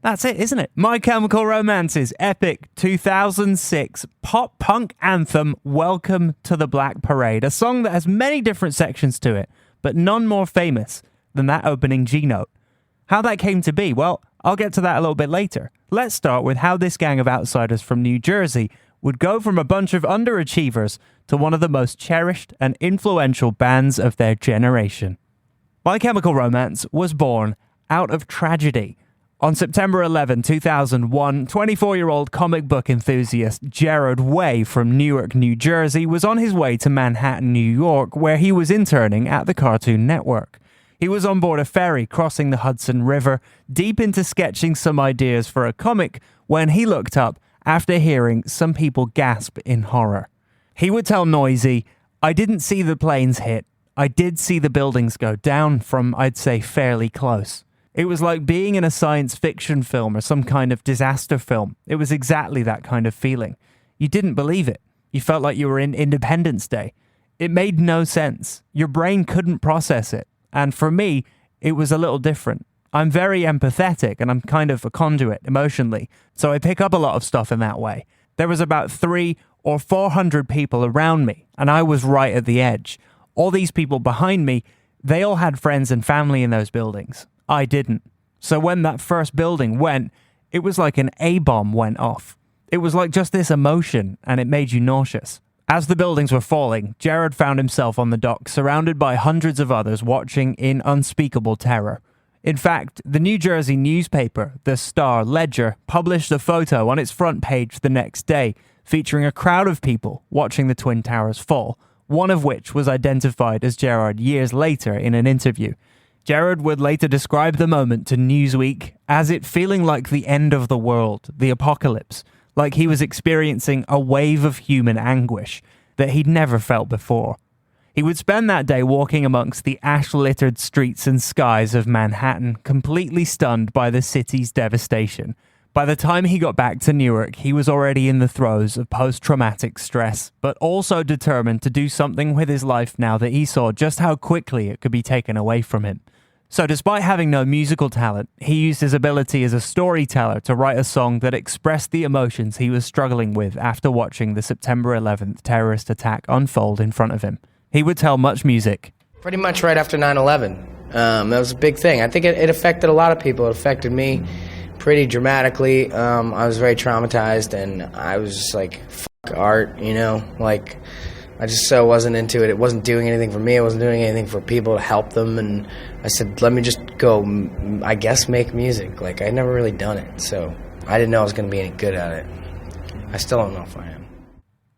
That's it, isn't it? My Chemical Romance's epic 2006 pop-punk anthem, Welcome to the Black Parade. A song that has many different sections to it, but none more famous than that opening G note. How that came to be, well, I'll get to that a little bit later. Let's start with how this gang of outsiders from New Jersey would go from a bunch of underachievers to one of the most cherished and influential bands of their generation. My Chemical Romance was born out of tragedy. On September 11, 2001, 24-year-old comic book enthusiast Gerard Way from Newark, New Jersey, was on his way to Manhattan, New York, where he was interning at the Cartoon Network. He was on board a ferry crossing the Hudson River, deep into sketching some ideas for a comic, when he looked up after hearing some people gasp in horror. He would tell Noisy, "I didn't see the planes hit. I did see the buildings go down from, I'd say, fairly close. It was like being in a science fiction film or some kind of disaster film. It was exactly that kind of feeling. You didn't believe it. You felt like you were in Independence Day. It made no sense. Your brain couldn't process it. And for me, it was a little different. I'm very empathetic and I'm kind of a conduit emotionally, so I pick up a lot of stuff in that way. There was about 300 or 400 people around me, and I was right at the edge. All these people behind me, they all had friends and family in those buildings. I didn't. So when that first building went, it was like an A-bomb went off. It was like just this emotion, and it made you nauseous. As the buildings were falling, Gerard found himself on the dock, surrounded by hundreds of others watching in unspeakable terror. In fact, the New Jersey newspaper, the Star-Ledger, published a photo on its front page the next day, featuring a crowd of people watching the Twin Towers fall, one of which was identified as Gerard years later in an interview. Gerard would later describe the moment to Newsweek as it feeling like the end of the world, the apocalypse, like he was experiencing a wave of human anguish that he'd never felt before. He would spend that day walking amongst the ash-littered streets and skies of Manhattan, completely stunned by the city's devastation. By the time he got back to Newark, he was already in the throes of post-traumatic stress, but also determined to do something with his life now that he saw just how quickly it could be taken away from him. So despite having no musical talent, he used his ability as a storyteller to write a song that expressed the emotions he was struggling with after watching the September 11th terrorist attack unfold in front of him. He would tell Much Music. Pretty much right after 9/11. That was a big thing. I think it affected a lot of people. It affected me pretty dramatically. I was very traumatized, and I was just like, fuck art, you know? Like, I just so wasn't into it. It wasn't doing anything for me. It wasn't doing anything for people to help them. And I said, let me just go, I guess, make music. Like, I'd never really done it, so I didn't know I was going to be any good at it. I still don't know if I am.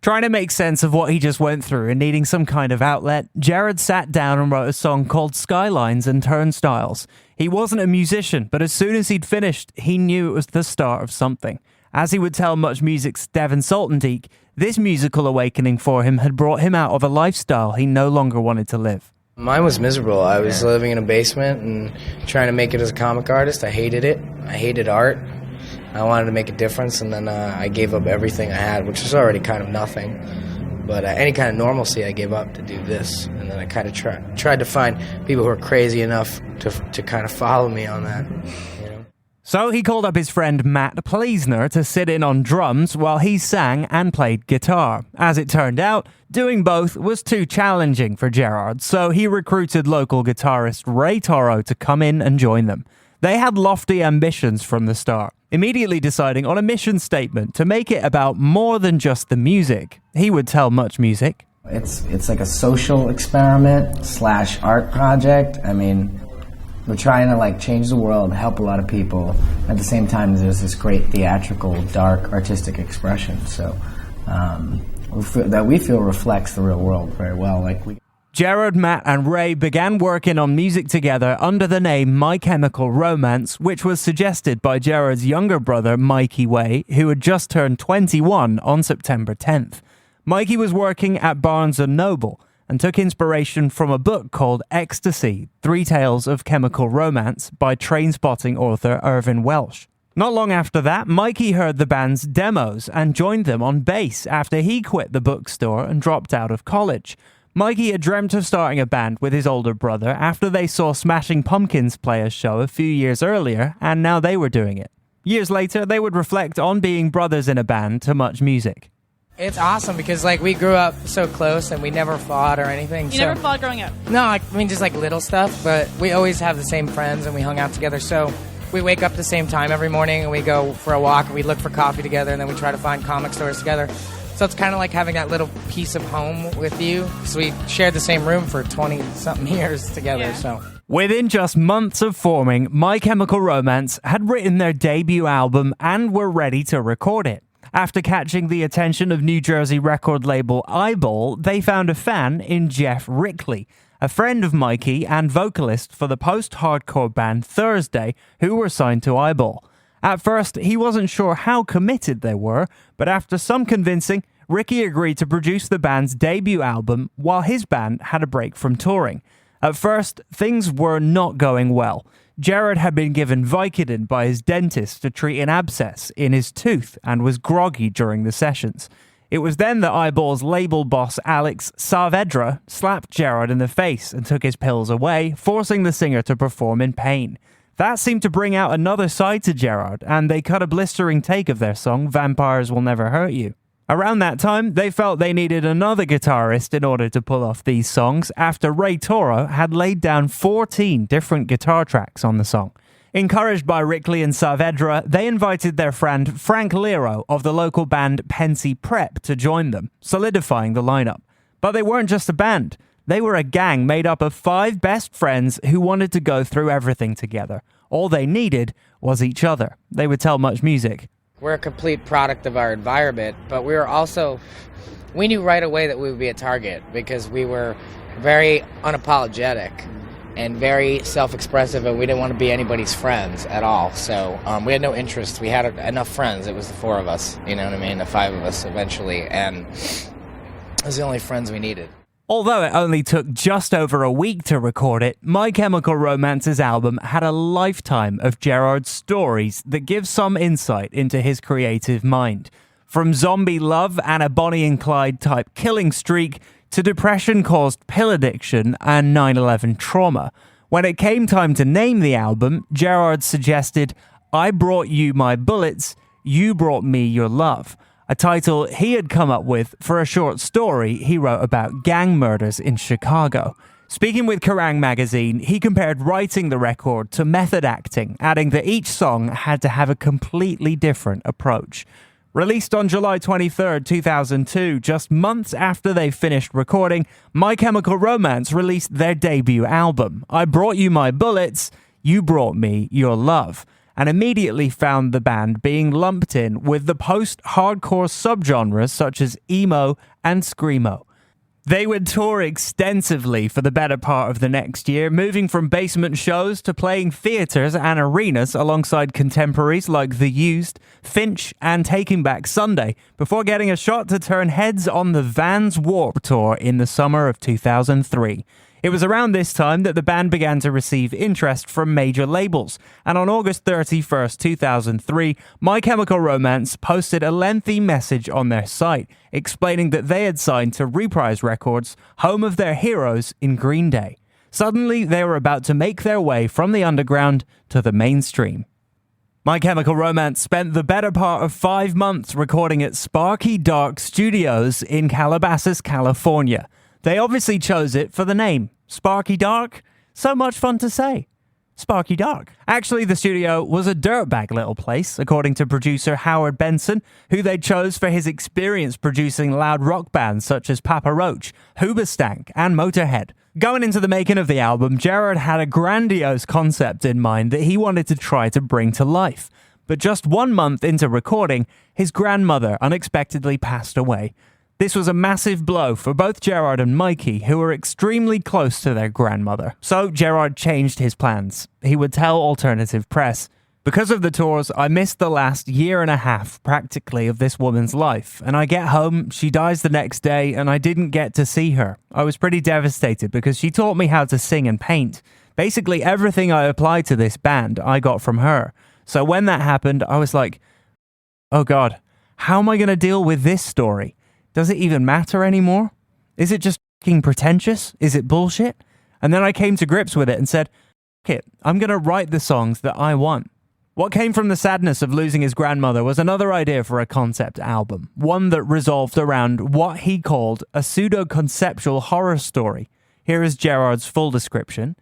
Trying to make sense of what he just went through and needing some kind of outlet, Jared sat down and wrote a song called Skylines and Turnstiles. He wasn't a musician, but as soon as he'd finished, he knew it was the start of something. As he would tell Much Music's Devin Saltendieck, this musical awakening for him had brought him out of a lifestyle he no longer wanted to live. Mine was miserable. I was living in a basement and trying to make it as a comic artist. I hated it. I hated art. I wanted to make a difference, and then I gave up everything I had, which was already kind of nothing. But any kind of normalcy I gave up to do this. And then I kind of tried to find people who were crazy enough to kind of follow me on that. You know? So he called up his friend Matt Pleasner to sit in on drums while he sang and played guitar. As it turned out, doing both was too challenging for Gerard, so he recruited local guitarist Ray Toro to come in and join them. They had lofty ambitions from the start, immediately deciding on a mission statement to make it about more than just the music. He would tell Much Music. It's like a social experiment / art project. I mean, we're trying to like change the world, help a lot of people. At the same time, there's this great theatrical, dark, artistic expression. So we feel reflects the real world very well. Gerard, Matt, and Ray began working on music together under the name My Chemical Romance, which was suggested by Gerard's younger brother, Mikey Way, who had just turned 21 on September 10th. Mikey was working at Barnes & Noble and took inspiration from a book called Ecstasy, 3 Tales of Chemical Romance by Trainspotting author Irvin Welsh. Not long after that, Mikey heard the band's demos and joined them on bass after he quit the bookstore and dropped out of college. Mikey had dreamt of starting a band with his older brother after they saw Smashing Pumpkins play a show a few years earlier, and now they were doing it. Years later, they would reflect on being brothers in a band to Much Music. It's awesome because we grew up so close and we never fought or anything. You never fought growing up? No, just little stuff, but we always have the same friends and we hung out together. So we wake up at the same time every morning and we go for a walk and we look for coffee together and then we try to find comic stores together. So it's kind of like having that little piece of home with you because we shared the same room for 20-something years together. Yeah. So within just months of forming, My Chemical Romance had written their debut album and were ready to record it. After catching the attention of New Jersey record label Eyeball, they found a fan in Jeff Rickley, a friend of Mikey and vocalist for the post-hardcore band Thursday, who were signed to Eyeball. At first, he wasn't sure how committed they were, but after some convincing, Ricky agreed to produce the band's debut album while his band had a break from touring. At first, things were not going well. Gerard had been given Vicodin by his dentist to treat an abscess in his tooth and was groggy during the sessions. It was then that Eyeball's label boss Alex Saavedra slapped Gerard in the face and took his pills away, forcing the singer to perform in pain. That seemed to bring out another side to Gerard, and they cut a blistering take of their song, Vampires Will Never Hurt You. Around that time, they felt they needed another guitarist in order to pull off these songs after Ray Toro had laid down 14 different guitar tracks on the song. Encouraged by Rickley and Saavedra, they invited their friend Frank Lero of the local band Pensy Prep to join them, solidifying the lineup. But they weren't just a band. They were a gang made up of 5 best friends who wanted to go through everything together. All they needed was each other. They would tell Much Music. We're a complete product of our environment, but we knew right away that we would be a target because we were very unapologetic and very self-expressive, and we didn't want to be anybody's friends at all. So we had no interest. We had enough friends. It was the 4 of us, you know what I mean, the 5 of us eventually, and it was the only friends we needed. Although it only took just over a week to record it, My Chemical Romance's album had a lifetime of Gerard's stories that give some insight into his creative mind. From zombie love and a Bonnie and Clyde type killing streak to depression-caused pill addiction and 9/11 trauma. When it came time to name the album, Gerard suggested, I brought you my bullets, you brought me your love. A title he had come up with for a short story he wrote about gang murders in Chicago. Speaking with Kerrang! Magazine, he compared writing the record to method acting, adding that each song had to have a completely different approach. Released on July 23, 2002, just months after they finished recording, My Chemical Romance released their debut album, I Brought You My Bullets, You Brought Me Your Love, and immediately found the band being lumped in with the post-hardcore subgenres such as emo and screamo. They would tour extensively for the better part of the next year, moving from basement shows to playing theatres and arenas alongside contemporaries like The Used, Finch, and Taking Back Sunday, before getting a shot to turn heads on the Vans Warped Tour in the summer of 2003. It was around this time that the band began to receive interest from major labels, and on August 31st, 2003, My Chemical Romance posted a lengthy message on their site explaining that they had signed to Reprise Records, home of their heroes in Green Day. Suddenly, they were about to make their way from the underground to the mainstream. My Chemical Romance spent the better part of 5 months recording at Sparky Dark Studios in Calabasas, California. They obviously chose it for the name. Sparky Dark? So much fun to say. Sparky Dark. Actually, the studio was a dirtbag little place, according to producer Howard Benson, who they chose for his experience producing loud rock bands such as Papa Roach, Hoobastank, and Motorhead. Going into the making of the album, Gerard had a grandiose concept in mind that he wanted to try to bring to life. But just 1 month into recording, his grandmother unexpectedly passed away. This was a massive blow for both Gerard and Mikey, who were extremely close to their grandmother. So Gerard changed his plans. He would tell Alternative Press, because of the tours, I missed the last year and a half, practically, of this woman's life. And I get home, she dies the next day, and I didn't get to see her. I was pretty devastated because she taught me how to sing and paint. Basically, everything I applied to this band, I got from her. So when that happened, I was like, oh God, how am I going to deal with this story? Does it even matter anymore? Is it just fucking pretentious? Is it bullshit? And then I came to grips with it and said, fuck it, I'm going to write the songs that I want. What came from the sadness of losing his grandmother was another idea for a concept album, one that resolved around what he called a pseudo-conceptual horror story. Here is Gerard's full description.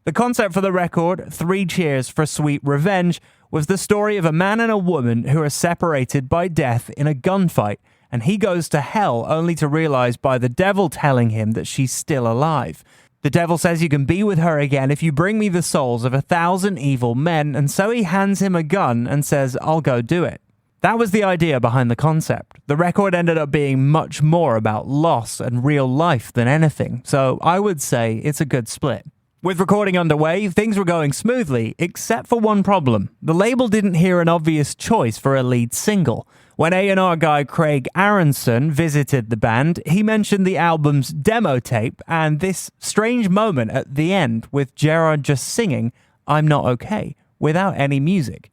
The concept for the record, 3 Cheers for Sweet Revenge, was the story of a man and a woman who are separated by death in a gunfight, and he goes to hell only to realize by the devil telling him that she's still alive. The devil says you can be with her again if you bring me the souls of 1,000 evil men, and so he hands him a gun and says, I'll go do it. That was the idea behind the concept. The record ended up being much more about loss and real life than anything, so I would say it's a good split. With recording underway, things were going smoothly, except for one problem. The label didn't hear an obvious choice for a lead single. When A&R guy Craig Aronson visited the band, he mentioned the album's demo tape and this strange moment at the end with Gerard just singing, I'm Not Okay, without any music.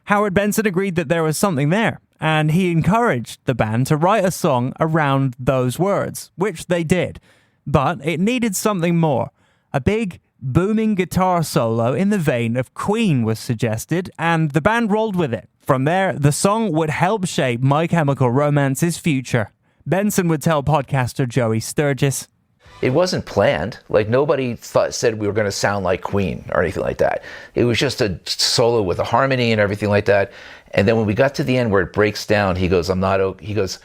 Howard Benson agreed that there was something there, and he encouraged the band to write a song around those words, which they did. But it needed something more. A big, booming guitar solo in the vein of Queen was suggested, and the band rolled with it. From there, the song would help shape My Chemical Romance's future. Benson would tell podcaster Joey Sturgis, it wasn't planned. Like, nobody said we were going to sound like Queen or anything like that. It was just a solo with a harmony and everything like that. And then when we got to the end where it breaks down, he goes, I'm not okay.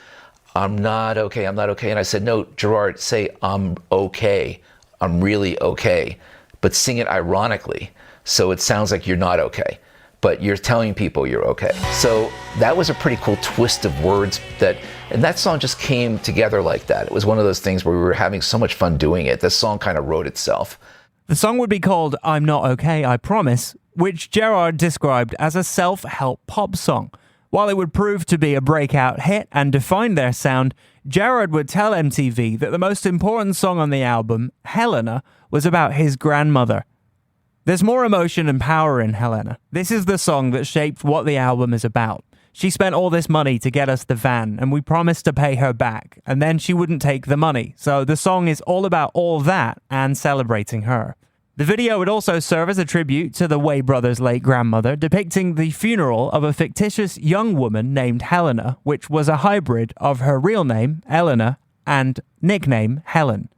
I'm not okay. And I said, no, Gerard, say I'm okay. I'm really okay. But sing it ironically, so it sounds like you're not okay, but you're telling people you're okay. So that was a pretty cool twist of words, and that song just came together like that. It was one of those things where we were having so much fun doing it. The song kind of wrote itself. The song would be called I'm Not Okay, I Promise, which Gerard described as a self-help pop song. While it would prove to be a breakout hit and define their sound, Gerard would tell MTV that the most important song on the album, Helena, was about his grandmother. There's more emotion and power in Helena. This is the song that shaped what the album is about. She spent all this money to get us the van, and we promised to pay her back, and then she wouldn't take the money. So the song is all about all that and celebrating her. The video would also serve as a tribute to the Way brothers' late grandmother, depicting the funeral of a fictitious young woman named Helena, which was a hybrid of her real name, Eleanor, and nickname, Helen.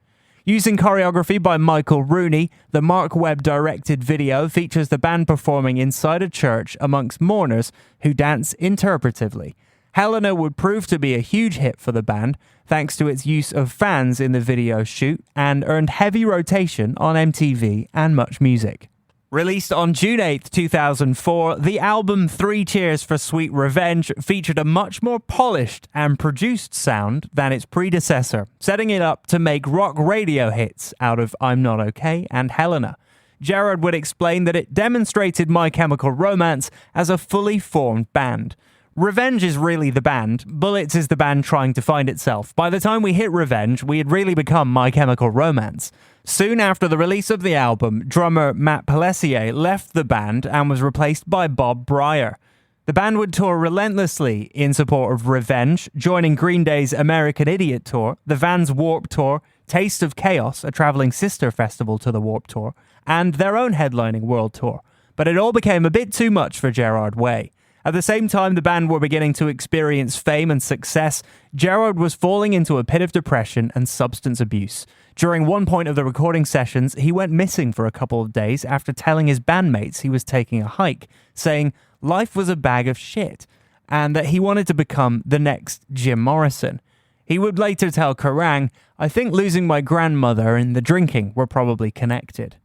Using choreography by Michael Rooney, the Mark Webb-directed video features the band performing inside a church amongst mourners who dance interpretively. Helena would prove to be a huge hit for the band, thanks to its use of fans in the video shoot, and earned heavy rotation on MTV and Much Music. Released on June 8, 2004, the album 3 Cheers for Sweet Revenge featured a much more polished and produced sound than its predecessor, setting it up to make rock radio hits out of I'm Not Okay and Helena. Gerard would explain that it demonstrated My Chemical Romance as a fully formed band. Revenge is really the band. Bullets is the band trying to find itself. By the time we hit Revenge, we had really become My Chemical Romance. Soon after the release of the album, drummer Matt Pelletier left the band and was replaced by Bob Breyer. The band would tour relentlessly in support of Revenge, joining Green Day's American Idiot Tour, the Vans Warped Tour, Taste of Chaos, a traveling sister festival to the Warped Tour, and their own headlining world tour. But it all became a bit too much for Gerard Way. At the same time the band were beginning to experience fame and success, Gerard was falling into a pit of depression and substance abuse. During one point of the recording sessions, he went missing for a couple of days after telling his bandmates he was taking a hike, saying life was a bag of shit, and that he wanted to become the next Jim Morrison. He would later tell Kerrang, I think losing my grandmother and the drinking were probably connected.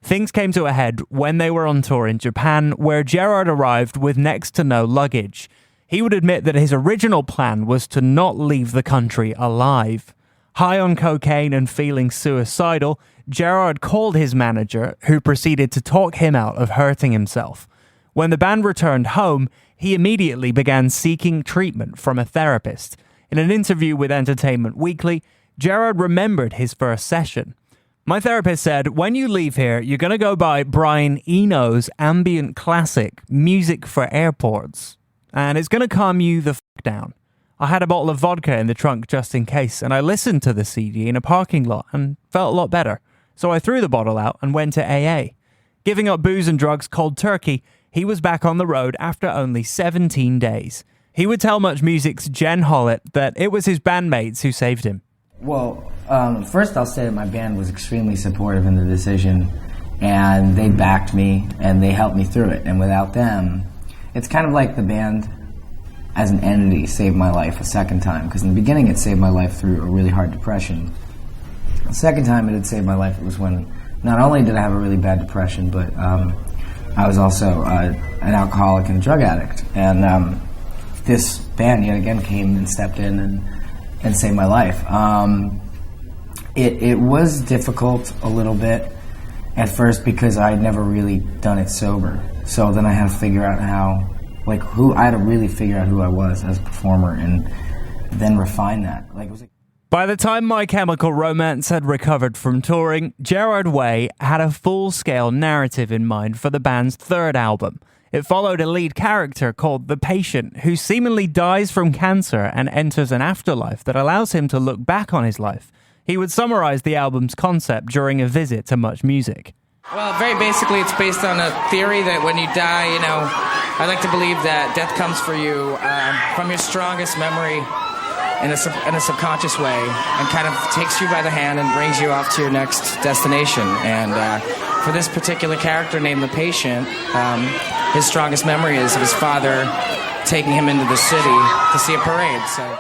Things came to a head when they were on tour in Japan, where Gerard arrived with next to no luggage. He would admit that his original plan was to not leave the country alive. High on cocaine and feeling suicidal, Gerard called his manager, who proceeded to talk him out of hurting himself. When the band returned home, he immediately began seeking treatment from a therapist. In an interview with Entertainment Weekly, Gerard remembered his first session. My therapist said, when you leave here, you're going to go buy Brian Eno's ambient classic, Music for Airports, and it's going to calm you the fuck down. I had a bottle of vodka in the trunk just in case, and I listened to the CD in a parking lot and felt a lot better. So I threw the bottle out and went to AA. Giving up booze and drugs cold turkey, he was back on the road after only 17 days. He would tell Much Music's Jen Hollett that it was his bandmates who saved him. Well, first I'll say that my band was extremely supportive in the decision, and they backed me, and they helped me through it. And without them, it's kind of like the band as an entity saved my life a second time, because in the beginning it saved my life through a really hard depression. The second time it had saved my life, it was when not only did I have a really bad depression, but I was also an alcoholic and a drug addict. And this band yet again came and stepped in and saved my life. It was difficult a little bit at first because I had never really done it sober. So then I had to figure out I had to really figure out who I was as a performer and then refine that. By the time My Chemical Romance had recovered from touring, Gerard Way had a full-scale narrative in mind for the band's third album. It followed a lead character called The Patient, who seemingly dies from cancer and enters an afterlife that allows him to look back on his life. He would summarize the album's concept during a visit to Much Music. Well, very basically, it's based on a theory that when you die, I like to believe that death comes for you from your strongest memory in a subconscious way and kind of takes you by the hand and brings you off to your next destination. And for this particular character named The Patient, his strongest memory is of his father taking him into the city to see a parade. So,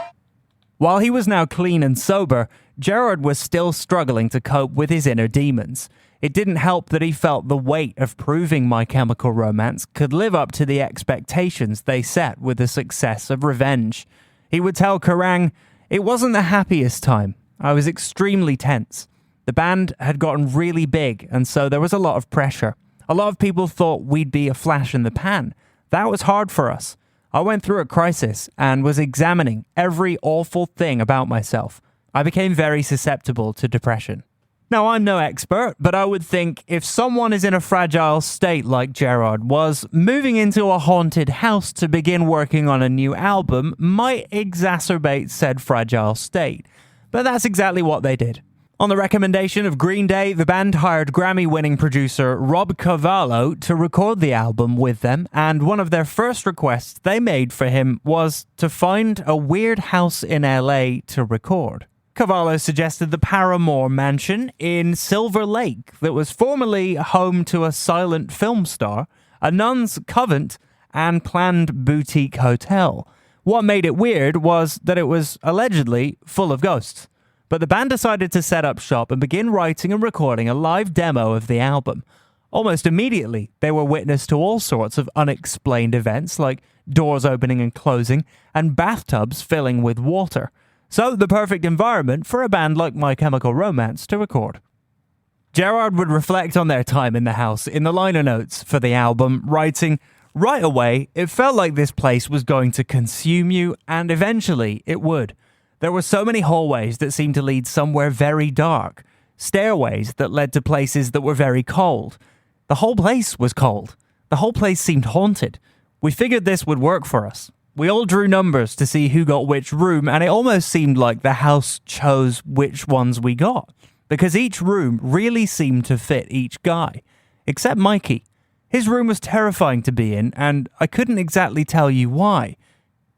while he was now clean and sober, Gerard was still struggling to cope with his inner demons. It didn't help that he felt the weight of proving My Chemical Romance could live up to the expectations they set with the success of Revenge. He would tell Kerrang, it wasn't the happiest time. I was extremely tense. The band had gotten really big, and so there was a lot of pressure. A lot of people thought we'd be a flash in the pan. That was hard for us. I went through a crisis and was examining every awful thing about myself. I became very susceptible to depression. Now, I'm no expert, but I would think if someone is in a fragile state like Gerard was, moving into a haunted house to begin working on a new album might exacerbate said fragile state. But that's exactly what they did. On the recommendation of Green Day, the band hired Grammy-winning producer Rob Cavallo to record the album with them, and one of their first requests they made for him was to find a weird house in LA to record. Cavallo suggested the Paramore Mansion in Silver Lake that was formerly home to a silent film star, a nun's convent, and planned boutique hotel. What made it weird was that it was allegedly full of ghosts. But the band decided to set up shop and begin writing and recording a live demo of the album. Almost immediately, they were witness to all sorts of unexplained events like doors opening and closing and bathtubs filling with water. So, the perfect environment for a band like My Chemical Romance to record. Gerard would reflect on their time in the house in the liner notes for the album, writing, "Right away, it felt like this place was going to consume you, and eventually it would. There were so many hallways that seemed to lead somewhere very dark, stairways that led to places that were very cold. The whole place was cold. The whole place seemed haunted. We figured this would work for us. We all drew numbers to see who got which room, and it almost seemed like the house chose which ones we got, because each room really seemed to fit each guy, except Mikey. His room was terrifying to be in, and I couldn't exactly tell you why.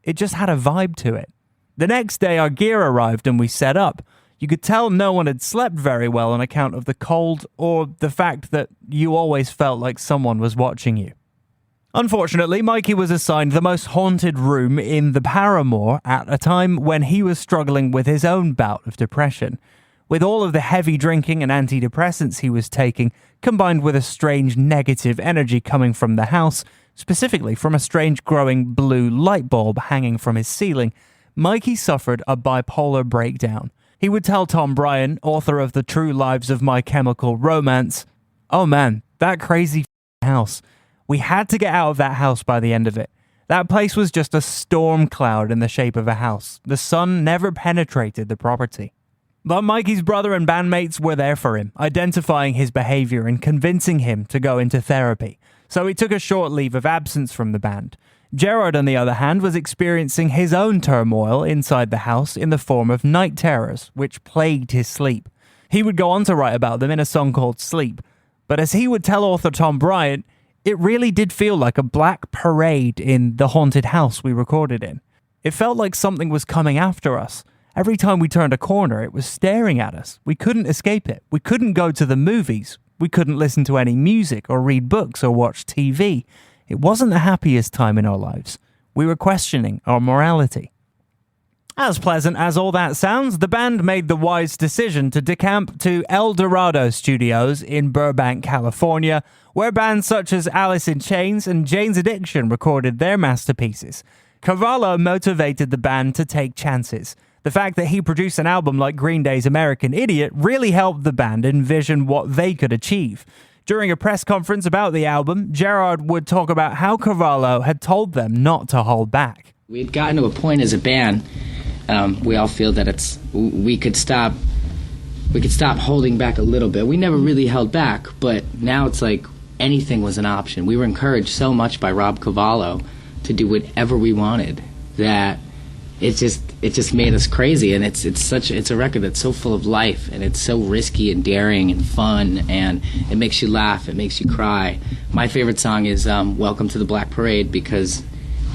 It just had a vibe to it. The next day our gear arrived and we set up. You could tell no one had slept very well on account of the cold or the fact that you always felt like someone was watching you." Unfortunately, Mikey was assigned the most haunted room in the Paramore at a time when he was struggling with his own bout of depression. With all of the heavy drinking and antidepressants he was taking, combined with a strange negative energy coming from the house, specifically from a strange growing blue light bulb hanging from his ceiling, Mikey suffered a bipolar breakdown. He would tell Tom Bryan, author of The True Lives of My Chemical Romance, "Oh man, that crazy house. We had to get out of that house by the end of it. That place was just a storm cloud in the shape of a house. The sun never penetrated the property." But Mikey's brother and bandmates were there for him, identifying his behavior and convincing him to go into therapy. So he took a short leave of absence from the band. Gerard, on the other hand, was experiencing his own turmoil inside the house in the form of night terrors, which plagued his sleep. He would go on to write about them in a song called Sleep. But as he would tell author Tom Bryan, it really did feel like a black parade in the haunted house we recorded in. It felt like something was coming after us. Every time we turned a corner, it was staring at us. We couldn't escape it. We couldn't go to the movies. We couldn't listen to any music or read books or watch TV. It wasn't the happiest time in our lives. We were questioning our morality. As pleasant as all that sounds, the band made the wise decision to decamp to El Dorado Studios in Burbank, California, where bands such as Alice in Chains and Jane's Addiction recorded their masterpieces. Cavallo motivated the band to take chances. The fact that he produced an album like Green Day's American Idiot really helped the band envision what they could achieve. During a press conference about the album, Gerard would talk about how Cavallo had told them not to hold back. We had gotten to a point as a band, we all feel that we could stop holding back a little bit. We never really held back, but now it's like anything was an option. We were encouraged so much by Rob Cavallo to do whatever we wanted that it just made us crazy. And it's a record that's so full of life, and it's so risky and daring and fun, and it makes you laugh, it makes you cry. My favorite song is Welcome to the Black Parade, because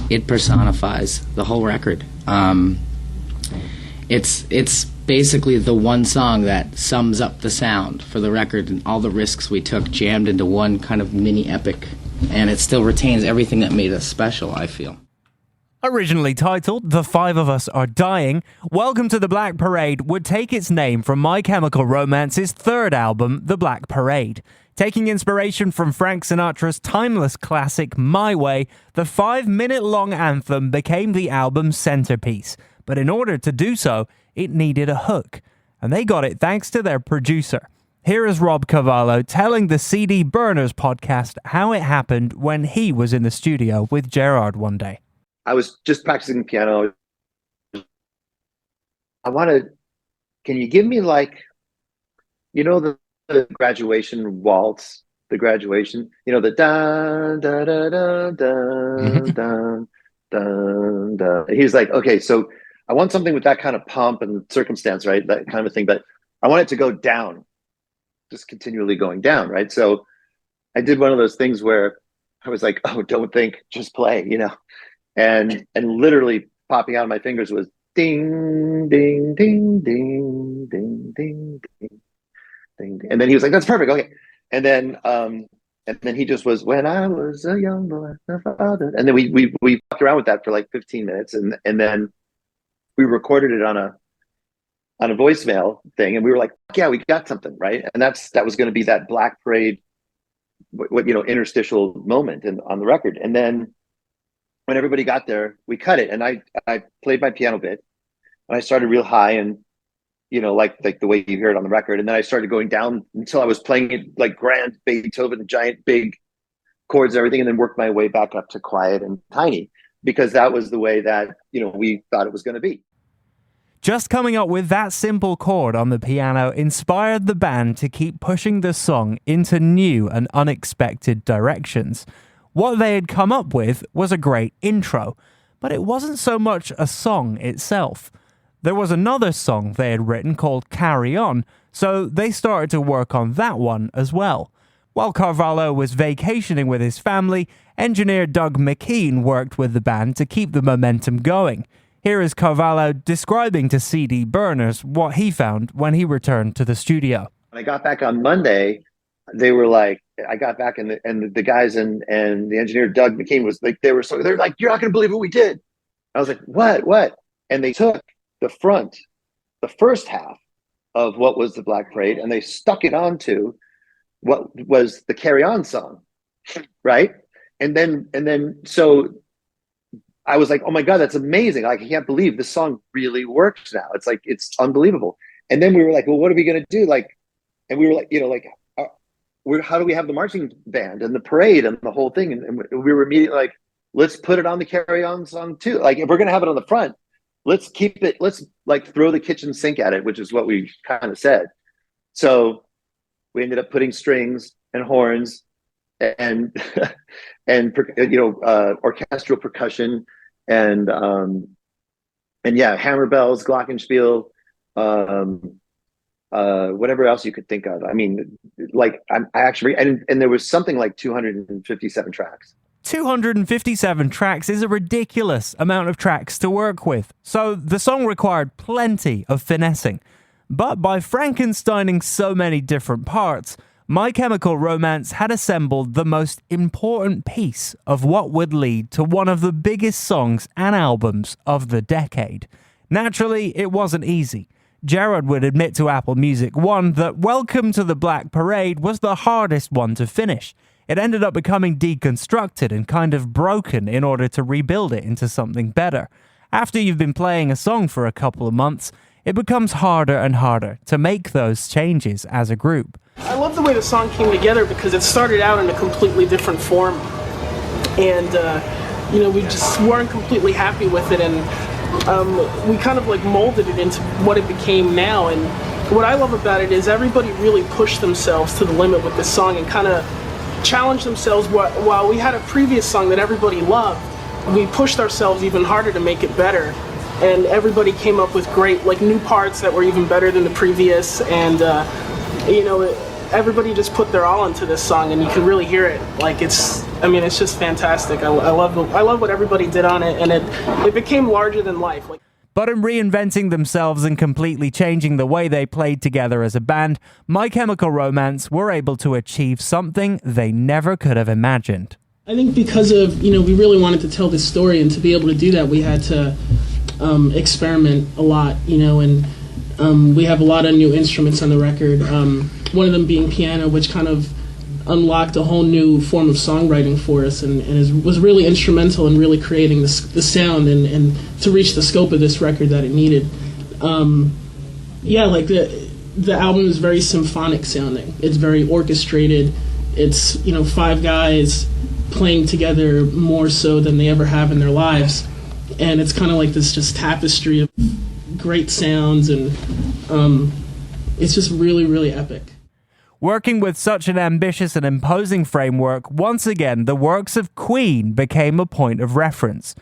it personifies the whole record. It's basically the one song that sums up the sound for the record and all the risks we took jammed into one kind of mini epic, and it still retains everything that made us special, I feel. Originally titled The Five of Us Are Dying, Welcome to the Black Parade would take its name from My Chemical Romance's third album, The Black Parade. Taking inspiration from Frank Sinatra's timeless classic My Way, the 5-minute-long anthem became the album's centerpiece. But in order to do so, it needed a hook. And they got it thanks to their producer. Here is Rob Cavallo telling the CD Burners podcast how it happened when he was in the studio with Gerard one day. I was just practicing piano. Can you give me like, the graduation waltz, the graduation, the dun, da, da, da, dun, dun, dun, dun. He was like, okay, so I want something with that kind of pomp and circumstance, right? That kind of thing, but I want it to go down, just continually going down, right? So I did one of those things where I was like, oh, don't think, just play, and literally popping out of my fingers was ding, ding, ding, ding, ding, ding, ding, ding. And then he was like, that's perfect. Okay. And then he just was, when I was a young boy, my father. And then we walked around with that for like 15 minutes. And then we recorded it on a voicemail thing. And we were like, yeah, we got something, right? And that was going to be that Black Parade, interstitial moment on the record. And then when everybody got there, we cut it. And I played my piano bit and I started real high and, like the way you hear it on the record. And then I started going down until I was playing it like grand Beethoven, giant, big chords and everything, and then worked my way back up to quiet and tiny, because that was the way that, we thought it was going to be. Just coming up with that simple chord on the piano inspired the band to keep pushing the song into new and unexpected directions. What they had come up with was a great intro, but it wasn't so much a song itself. There was another song they had written called Carry On, so they started to work on that one as well. While Carvalho was vacationing with his family, engineer Doug McKean worked with the band to keep the momentum going. Here is Carvalho describing to CD Burners what he found when he returned to the studio. When I got back on Monday, they were like, I got back and the guys and the engineer Doug McKean was like, they're like, you're not going to believe what we did. I was like, what? And they took the first half of what was the Black Parade, and they stuck it onto what was the Carry On song, right? And then so I was like, oh my God, that's amazing. I can't believe this song really works now. It's like, it's unbelievable. And then we were like, well, what are we going to do? And we were like, how do we have the marching band and the parade and the whole thing? And we were immediately like, let's put it on the Carry On song too. Like, if we're going to have it on the front, let's like throw the kitchen sink at it, which is what we kind of said. So we ended up putting strings and horns and orchestral percussion and hammer bells, glockenspiel, whatever else you could think of. I mean, like I actually, and there was something like 257 tracks. 257 tracks is a ridiculous amount of tracks to work with, so the song required plenty of finessing. But by Frankensteining so many different parts, My Chemical Romance had assembled the most important piece of what would lead to one of the biggest songs and albums of the decade. Naturally, it wasn't easy. Jared would admit to Apple Music One that Welcome to the Black Parade was the hardest one to finish. It ended up becoming deconstructed and kind of broken in order to rebuild it into something better. After you've been playing a song for a couple of months, it becomes harder and harder to make those changes as a group. I love the way the song came together because it started out in a completely different form. And, we just weren't completely happy with it. And we kind of like molded it into what it became now. And what I love about it is everybody really pushed themselves to the limit with this song and kind of challenged themselves. While we had a previous song that everybody loved, we pushed ourselves even harder to make it better, and everybody came up with great new parts that were even better than the previous, and everybody just put their all into this song, and you can really hear it. It's just fantastic. I love what everybody did on it, and it became larger than life. But in reinventing themselves and completely changing the way they played together as a band, My Chemical Romance were able to achieve something they never could have imagined. I think because of, we really wanted to tell this story, and to be able to do that, we had to experiment a lot, and we have a lot of new instruments on the record. One of them being piano, which kind of unlocked a whole new form of songwriting for us, and was really instrumental in really creating the sound and to reach the scope of this record that it needed. The album is very symphonic sounding. It's very orchestrated. It's 5 guys playing together more so than they ever have in their lives. and it's kind of like this just tapestry of great sounds, and it's just really, really epic. Working with such an ambitious and imposing framework, once again, the works of Queen became a point of reference.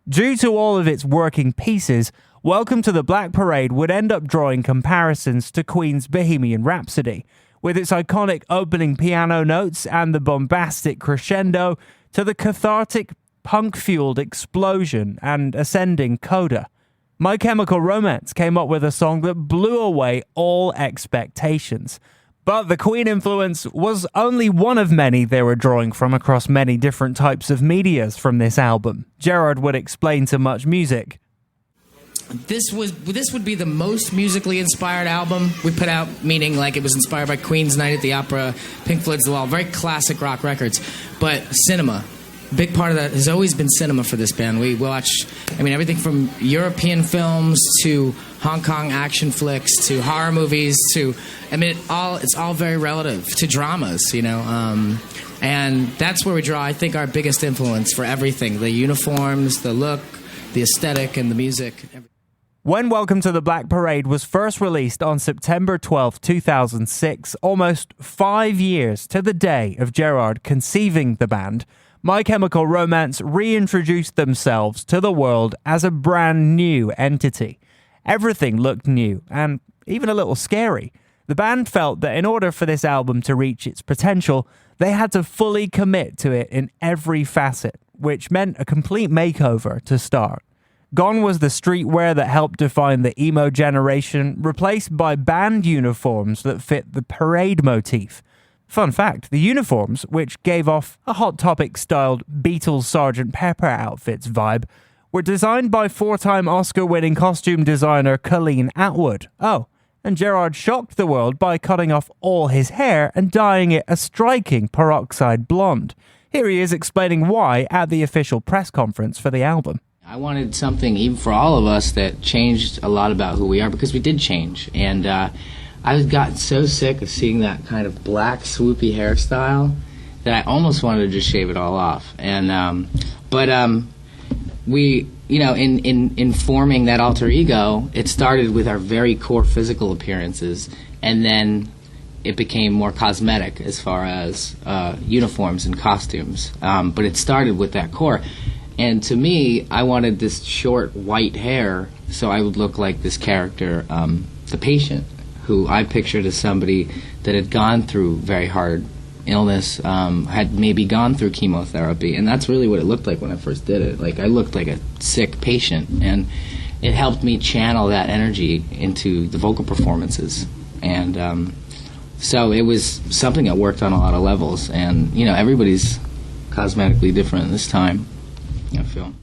Due to all of its working pieces, Welcome to the Black Parade would end up drawing comparisons to Queen's Bohemian Rhapsody, with its iconic opening piano notes and the bombastic crescendo to the cathartic punk-fueled explosion and ascending coda. My Chemical Romance came up with a song that blew away all expectations. But the Queen influence was only one of many they were drawing from across many different types of medias from this album. Gerard would explain to Much Music. This would be the most musically inspired album we put out, meaning like it was inspired by Queen's Night at the Opera, Pink Floyd's The Wall, very classic rock records. But cinema, big part of that has always been cinema for this band. We watch, everything from European films to Hong Kong action flicks to horror movies to, it's all very relative to dramas, and that's where we draw, I think, our biggest influence for everything. The uniforms, the look, the aesthetic, and the music. When Welcome to the Black Parade was first released on September 12, 2006, almost 5 years to the day of Gerard conceiving the band, My Chemical Romance reintroduced themselves to the world as a brand new entity. Everything looked new and even a little scary. The band felt that in order for this album to reach its potential, they had to fully commit to it in every facet, which meant a complete makeover to start. Gone was the streetwear that helped define the emo generation, replaced by band uniforms that fit the parade motif. Fun fact, the uniforms, which gave off a Hot Topic-styled Beatles Sgt. Pepper outfits vibe, were designed by four-time Oscar-winning costume designer Colleen Atwood. Oh, and Gerard shocked the world by cutting off all his hair and dyeing it a striking peroxide blonde. Here he is explaining why at the official press conference for the album. I wanted something, even for all of us, that changed a lot about who we are, because we did change. And I got so sick of seeing that kind of black, swoopy hairstyle that I almost wanted to just shave it all off. And we, in forming that alter ego, it started with our very core physical appearances, and then it became more cosmetic as far as uniforms and costumes. But it started with that core. And to me, I wanted this short white hair so I would look like this character, the patient, who I pictured as somebody that had gone through very hard illness, had maybe gone through chemotherapy. And that's really what it looked like when I first did it. Like, I looked like a sick patient. And it helped me channel that energy into the vocal performances. And so it was something that worked on a lot of levels. And, everybody's cosmetically different this time, I feel.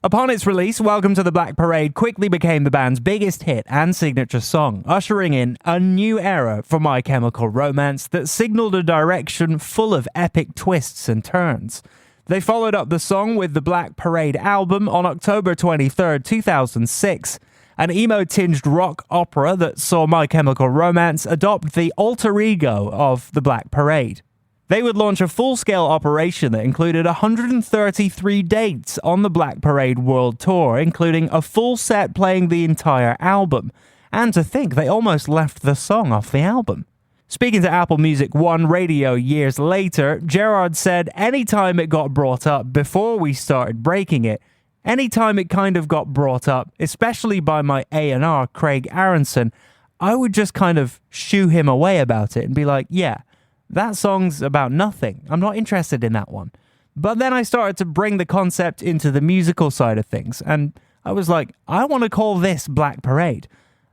Upon its release, Welcome to the Black Parade quickly became the band's biggest hit and signature song, ushering in a new era for My Chemical Romance that signaled a direction full of epic twists and turns. They followed up the song with the Black Parade album on October 23, 2006, an emo-tinged rock opera that saw My Chemical Romance adopt the alter ego of the Black Parade. They would launch a full-scale operation that included 133 dates on the Black Parade World Tour, including a full set playing the entire album. And to think, they almost left the song off the album. Speaking to Apple Music One Radio years later, Gerard said anytime it got brought up before we started breaking it, anytime it kind of got brought up, especially by my A&R, Craig Aronson, I would just kind of shoo him away about it and be like, yeah, that song's about nothing. I'm not interested in that one. But then I started to bring the concept into the musical side of things, and I was like, I want to call this Black Parade.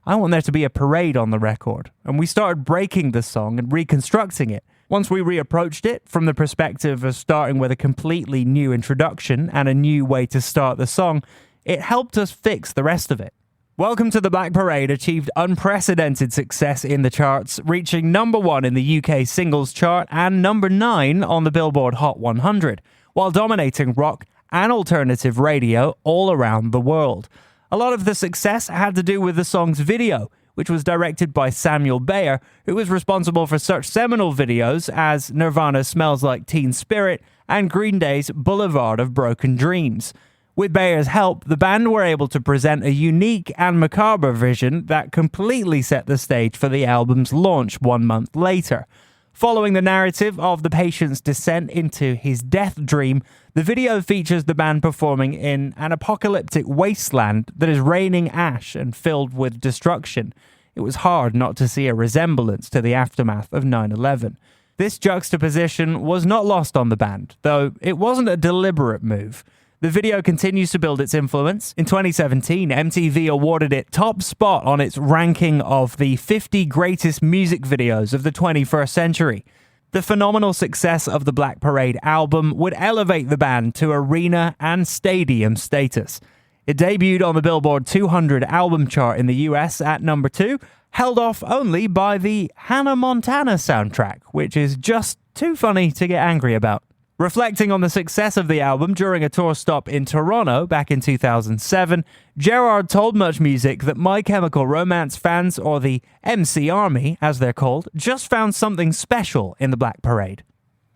I want there to be a parade on the record. And we started breaking the song and reconstructing it. Once we reapproached it from the perspective of starting with a completely new introduction and a new way to start the song, it helped us fix the rest of it. Welcome to the Black Parade achieved unprecedented success in the charts, reaching number 1 in the UK singles chart and number 9 on the Billboard Hot 100, while dominating rock and alternative radio all around the world. A lot of the success had to do with the song's video, which was directed by Samuel Bayer, who was responsible for such seminal videos as Nirvana's Smells Like Teen Spirit and Green Day's Boulevard of Broken Dreams. With Bayer's help, the band were able to present a unique and macabre vision that completely set the stage for the album's launch 1 month later. Following the narrative of the patient's descent into his death dream, the video features the band performing in an apocalyptic wasteland that is raining ash and filled with destruction. It was hard not to see a resemblance to the aftermath of 9/11. This juxtaposition was not lost on the band, though it wasn't a deliberate move. The video continues to build its influence. In 2017, MTV awarded it top spot on its ranking of the 50 greatest music videos of the 21st century. The phenomenal success of the Black Parade album would elevate the band to arena and stadium status. It debuted on the Billboard 200 album chart in the US at number 2, held off only by the Hannah Montana soundtrack, which is just too funny to get angry about. Reflecting on the success of the album during a tour stop in Toronto back in 2007, Gerard told Much Music that My Chemical Romance fans, or the MC Army as they're called, just found something special in the Black Parade.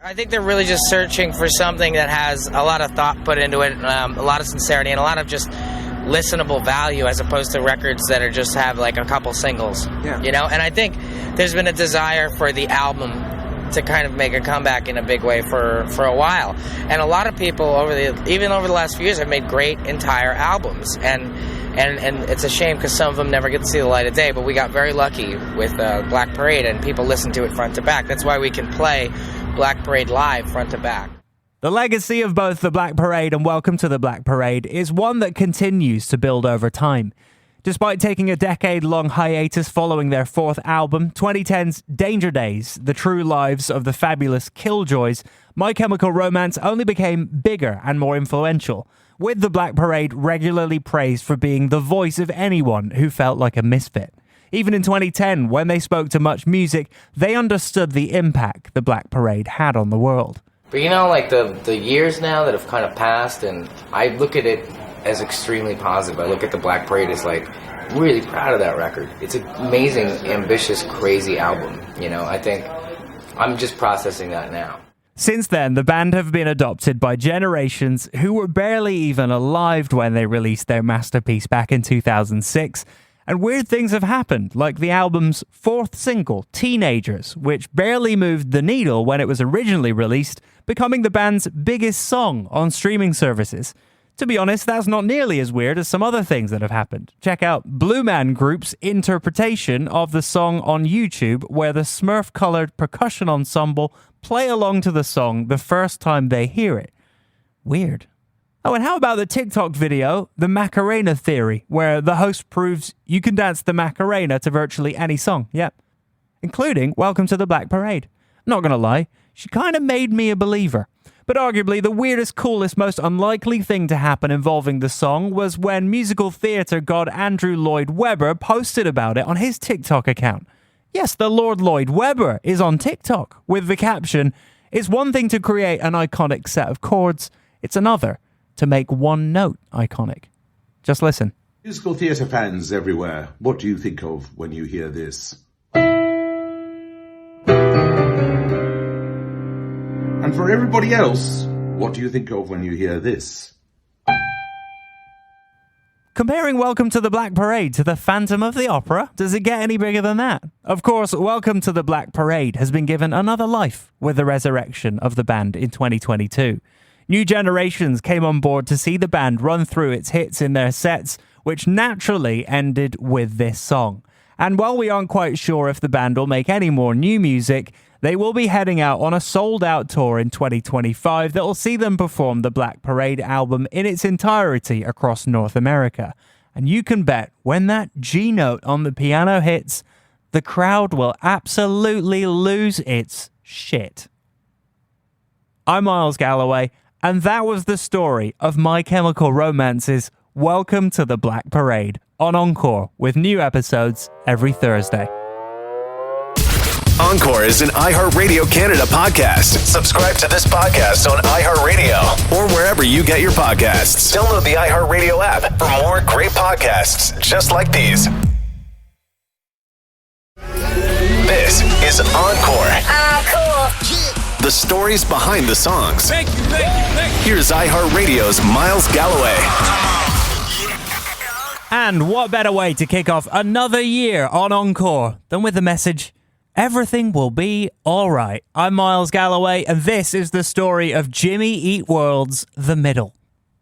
I think they're really just searching for something that has a lot of thought put into it, a lot of sincerity, and a lot of just listenable value, as opposed to records that are just have like a couple singles. Yeah. You know, and I think there's been a desire for the album to kind of make a comeback in a big way for a while. And a lot of people even over the last few years have made great entire albums. And it's a shame because some of them never get to see the light of day, but we got very lucky with Black Parade, and people listen to it front to back. That's why we can play Black Parade live front to back. The legacy of both the Black Parade and Welcome to the Black Parade is one that continues to build over time. Despite taking a decade-long hiatus following their fourth album, 2010's Danger Days, The True Lives of the Fabulous Killjoys, My Chemical Romance only became bigger and more influential, with the Black Parade regularly praised for being the voice of anyone who felt like a misfit. Even in 2010, when they spoke to Much Music, they understood the impact the Black Parade had on the world. But you know, like the years now that have kind of passed, and I look at it as extremely positive. I look at the Black Parade as like, really proud of that record. It's an amazing, ambitious, crazy album. You know, I think I'm just processing that now. Since then, the band have been adopted by generations who were barely even alive when they released their masterpiece back in 2006. And weird things have happened, like the album's fourth single, Teenagers, which barely moved the needle when it was originally released, becoming the band's biggest song on streaming services. To be honest, that's not nearly as weird as some other things that have happened. Check out Blue Man Group's interpretation of the song on YouTube, where the Smurf-colored percussion ensemble play along to the song the first time they hear it. Weird. Oh, and how about the TikTok video, The Macarena Theory, where the host proves you can dance the Macarena to virtually any song, yep, including Welcome to the Black Parade. Not gonna lie, she kind of made me a believer. But arguably, the weirdest, coolest, most unlikely thing to happen involving the song was when musical theatre god Andrew Lloyd Webber posted about it on his TikTok account. Yes, the Lord Lloyd Webber is on TikTok, with the caption, "It's one thing to create an iconic set of chords, it's another to make one note iconic." Just listen. Musical theatre fans everywhere, what do you think of when you hear this? And for everybody else, what do you think of when you hear this? Comparing Welcome to the Black Parade to the Phantom of the Opera, does it get any bigger than that? Of course, Welcome to the Black Parade has been given another life with the resurrection of the band in 2022. New generations came on board to see the band run through its hits in their sets, which naturally ended with this song. And while we aren't quite sure if the band will make any more new music, they will be heading out on a sold-out tour in 2025 that will see them perform the Black Parade album in its entirety across North America. And you can bet when that G note on the piano hits, the crowd will absolutely lose its shit. I'm Miles Galloway, and that was the story of My Chemical Romance's Welcome to the Black Parade on Encore, with new episodes every Thursday. Encore is an iHeartRadio Canada podcast. Subscribe to this podcast on iHeartRadio or wherever you get your podcasts. Download the iHeartRadio app for more great podcasts just like these. This is Encore. Encore. The the stories behind the songs. Thank you. Here's iHeartRadio's Miles Galloway. And what better way to kick off another year on Encore than with the message, everything will be all right. I'm Miles Galloway, and this is the story of Jimmy Eat World's The Middle.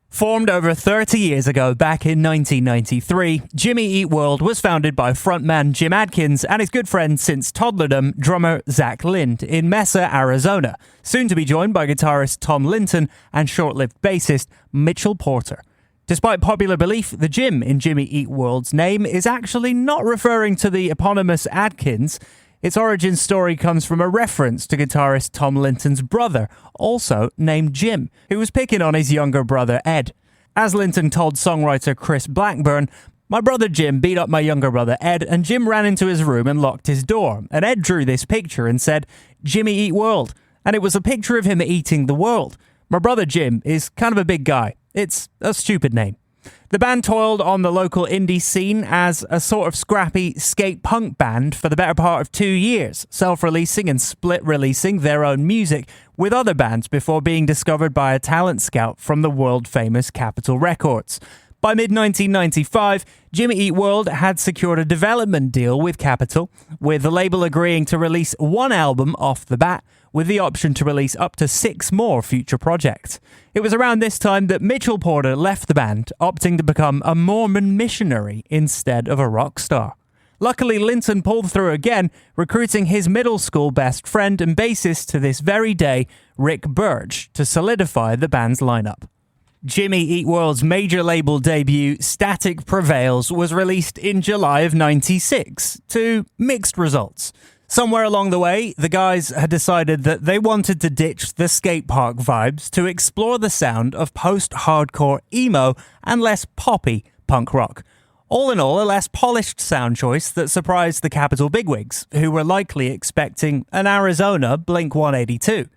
Formed over 30 years ago, back in 1993, Jimmy Eat World was founded by frontman Jim Adkins and his good friend since toddlerdom, drummer Zach Lind, in Mesa, Arizona, soon to be joined by guitarist Tom Linton and short-lived bassist Mitchell Porter. Despite popular belief, the Jim in Jimmy Eat World's name is actually not referring to the eponymous Adkins. Its origin story comes from a reference to guitarist Tom Linton's brother, also named Jim, who was picking on his younger brother Ed. As Linton told songwriter Chris Blackburn, "My brother Jim beat up my younger brother Ed, and Jim ran into his room and locked his door. And Ed drew this picture and said, 'Jimmy Eat World.' And it was a picture of him eating the world. My brother Jim is kind of a big guy. It's a stupid name." The band toiled on the local indie scene as a sort of scrappy skate punk band for the better part of 2 years, self-releasing and split-releasing their own music with other bands before being discovered by a talent scout from the world-famous Capitol Records. By mid-1995, Jimmy Eat World had secured a development deal with Capitol, with the label agreeing to release one album off the bat, with the option to release up to 6 more future projects. It was around this time that Mitchell Porter left the band, opting to become a Mormon missionary instead of a rock star. Luckily, Linton pulled through again, recruiting his middle school best friend and bassist to this very day, Rick Burge, to solidify the band's lineup. Jimmy Eat World's major label debut, Static Prevails, was released in July of '96, to mixed results. Somewhere along the way, the guys had decided that they wanted to ditch the skate park vibes to explore the sound of post-hardcore emo and less poppy punk rock. All in all, a less polished sound choice that surprised the Capitol bigwigs, who were likely expecting an Arizona Blink-182.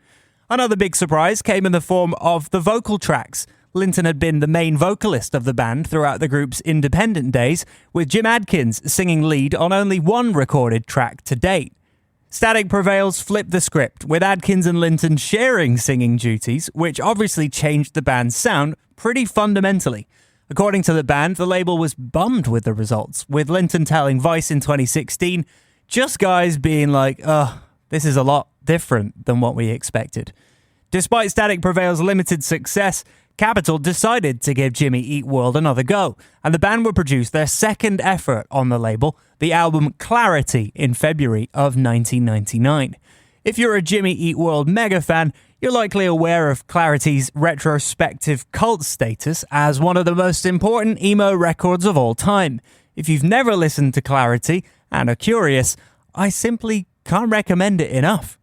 Another big surprise came in the form of the vocal tracks. Linton had been the main vocalist of the band throughout the group's independent days, with Jim Adkins singing lead on only one recorded track to date. Static Prevails flipped the script, with Adkins and Linton sharing singing duties, which obviously changed the band's sound pretty fundamentally. According to the band, the label was bummed with the results, with Linton telling Vice in 2016, "Just guys being like, this is a lot different than what we expected." Despite Static Prevails' limited success, Capitol decided to give Jimmy Eat World another go, and the band would produce their second effort on the label, the album Clarity, in February of 1999. If you're a Jimmy Eat World mega fan, you're likely aware of Clarity's retrospective cult status as one of the most important emo records of all time. If you've never listened to Clarity and are curious, I simply can't recommend it enough.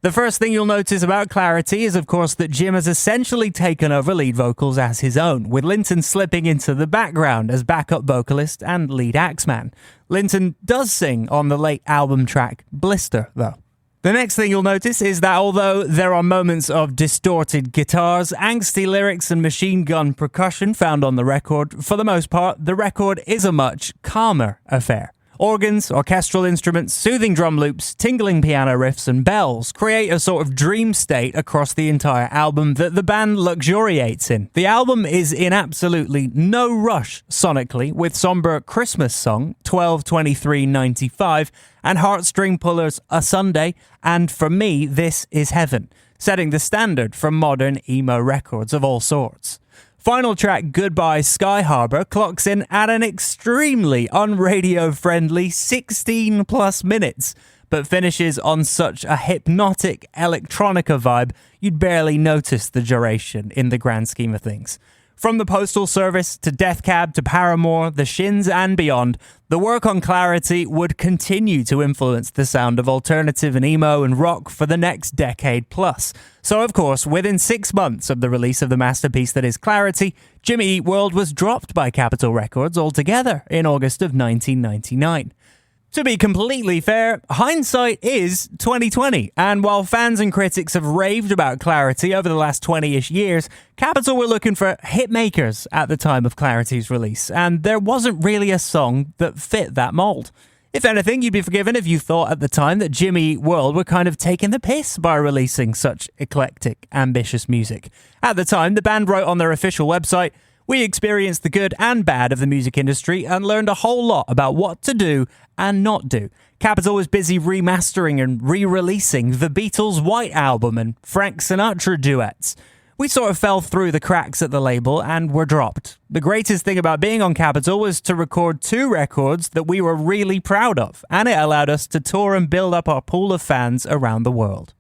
The first thing you'll notice about Clarity is, of course, that Jim has essentially taken over lead vocals as his own, with Linton slipping into the background as backup vocalist and lead axeman. Linton does sing on the late album track Blister, though. The next thing you'll notice is that although there are moments of distorted guitars, angsty lyrics and machine gun percussion found on the record, for the most part, the record is a much calmer affair. Organs, orchestral instruments, soothing drum loops, tingling piano riffs, and bells create a sort of dream state across the entire album that the band luxuriates in. The album is in absolutely no rush sonically, with somber Christmas song 12/23/95 and heartstring pullers A Sunday and For Me This Is Heaven, setting the standard for modern emo records of all sorts. Final track Goodbye Sky Harbor clocks in at an extremely unradio-friendly 16 plus minutes, but finishes on such a hypnotic electronica vibe you'd barely notice the duration in the grand scheme of things. From the Postal Service to Death Cab to Paramore, The Shins and beyond, the work on Clarity would continue to influence the sound of alternative and emo and rock for the next decade plus. So of course, within 6 months of the release of the masterpiece that is Clarity, Jimmy Eat World was dropped by Capitol Records altogether in August of 1999. To be completely fair, hindsight is 2020, and while fans and critics have raved about Clarity over the last 20-ish years, Capitol were looking for hitmakers at the time of Clarity's release, and there wasn't really a song that fit that mold. If anything, you'd be forgiven if you thought at the time that Jimmy Eat World were kind of taking the piss by releasing such eclectic, ambitious music. At the time, the band wrote on their official website, "We experienced the good and bad of the music industry and learned a whole lot about what to do and not do." Capitol was busy remastering and re-releasing the Beatles' White Album and Frank Sinatra duets. We sort of fell through the cracks at the label and were dropped. The greatest thing about being on Capitol was to record 2 records that we were really proud of, and it allowed us to tour and build up our pool of fans around the world.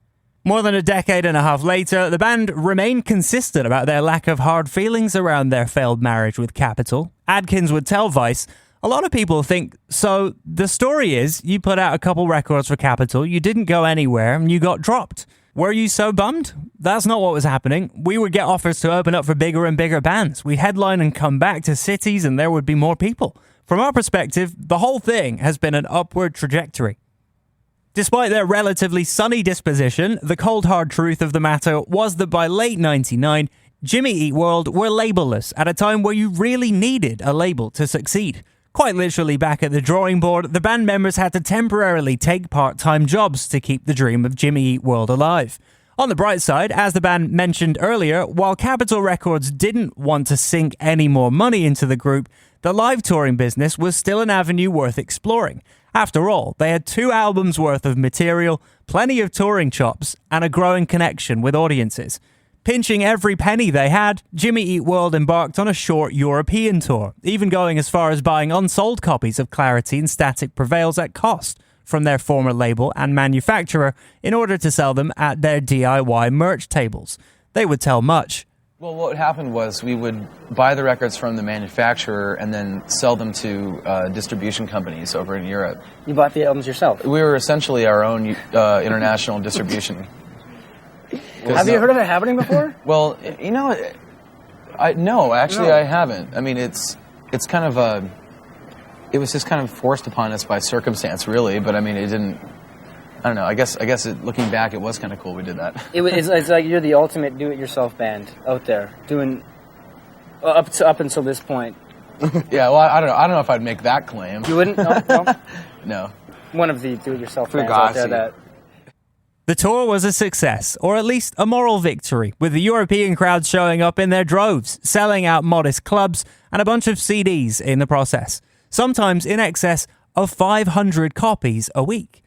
More than a decade and a half later, the band remained consistent about their lack of hard feelings around their failed marriage with Capitol. Adkins would tell Vice, "A lot of people think, so the story is you put out a couple records for Capitol, you didn't go anywhere, and you got dropped. Were you so bummed? That's not what was happening. We would get offers to open up for bigger and bigger bands. We'd headline and come back to cities and there would be more people. From our perspective, the whole thing has been an upward trajectory." Despite their relatively sunny disposition, the cold hard truth of the matter was that by late 99, Jimmy Eat World were labelless at a time where you really needed a label to succeed. Quite literally back at the drawing board, the band members had to temporarily take part-time jobs to keep the dream of Jimmy Eat World alive. On the bright side, as the band mentioned earlier, while Capitol Records didn't want to sink any more money into the group, the live touring business was still an avenue worth exploring. After all, they had 2 albums worth of material, plenty of touring chops, and a growing connection with audiences. Pinching every penny they had, Jimmy Eat World embarked on a short European tour, even going as far as buying unsold copies of Clarity and Static Prevails at cost from their former label and manufacturer in order to sell them at their DIY merch tables. They would tell Much. Well, what happened was we would buy the records from the manufacturer and then sell them to distribution companies over in Europe. You bought the albums yourself? We were essentially our own international distribution. Have you heard of it happening before? Well, you know, no, actually I haven't. I mean, it's kind of it was just kind of forced upon us by circumstance, really. But I mean, it didn't. I don't know. I guess looking back, it was kind of cool we did that. It's like you're the ultimate do-it-yourself band out there doing up until this point. Yeah, well, I don't know. I don't know if I'd make that claim. You wouldn't? No. No. One of the do-it-yourself bands out there that. The tour was a success, or at least a moral victory, with the European crowds showing up in their droves, selling out modest clubs, and a bunch of CDs in the process, sometimes in excess of 500 copies a week.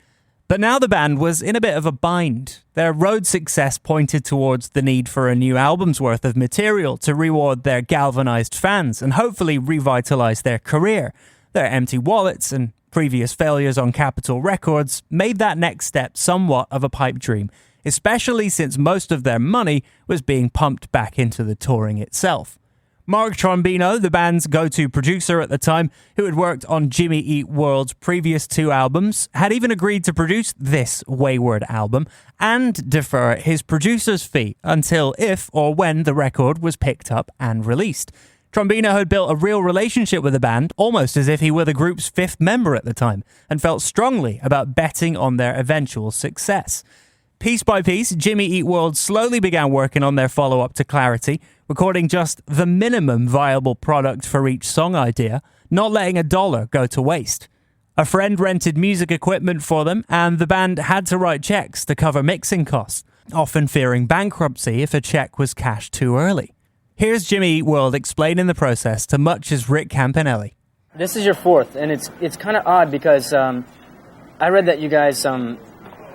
But now the band was in a bit of a bind. Their road success pointed towards the need for a new album's worth of material to reward their galvanized fans and hopefully revitalize their career. Their empty wallets and previous failures on Capitol Records made that next step somewhat of a pipe dream, especially since most of their money was being pumped back into the touring itself. Mark Trombino, the band's go-to producer at the time, who had worked on Jimmy Eat World's previous 2 albums, had even agreed to produce this Wayward album and defer his producer's fee until if or when the record was picked up and released. Trombino had built a real relationship with the band, almost as if he were the group's 5th member at the time, and felt strongly about betting on their eventual success. Piece by piece, Jimmy Eat World slowly began working on their follow-up to Clarity, recording just the minimum viable product for each song idea, not letting a dollar go to waste. A friend rented music equipment for them, and the band had to write checks to cover mixing costs, often fearing bankruptcy if a check was cashed too early. Here's Jimmy Eat World explaining the process to Much's Rick Campanelli. This is your 4th, and it's kind of odd because I read that you guys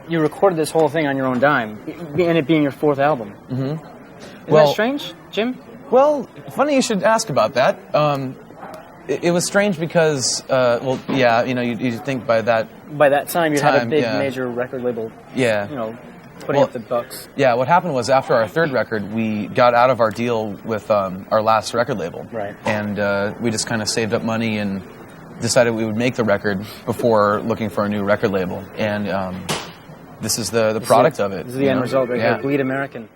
you recorded this whole thing on your own dime, and it being your 4th album. Mm-hmm. Isn't that strange, Jim? Well, funny you should ask about that. It was strange because, you think by that time you had a big major record label. Yeah. Putting up the bucks. Yeah, what happened was after our 3rd record, we got out of our deal with our last record label. Right. And we just kind of saved up money and decided we would make the record before looking for a new record label. And this is the product of it. This is the end result right here. Bleed American.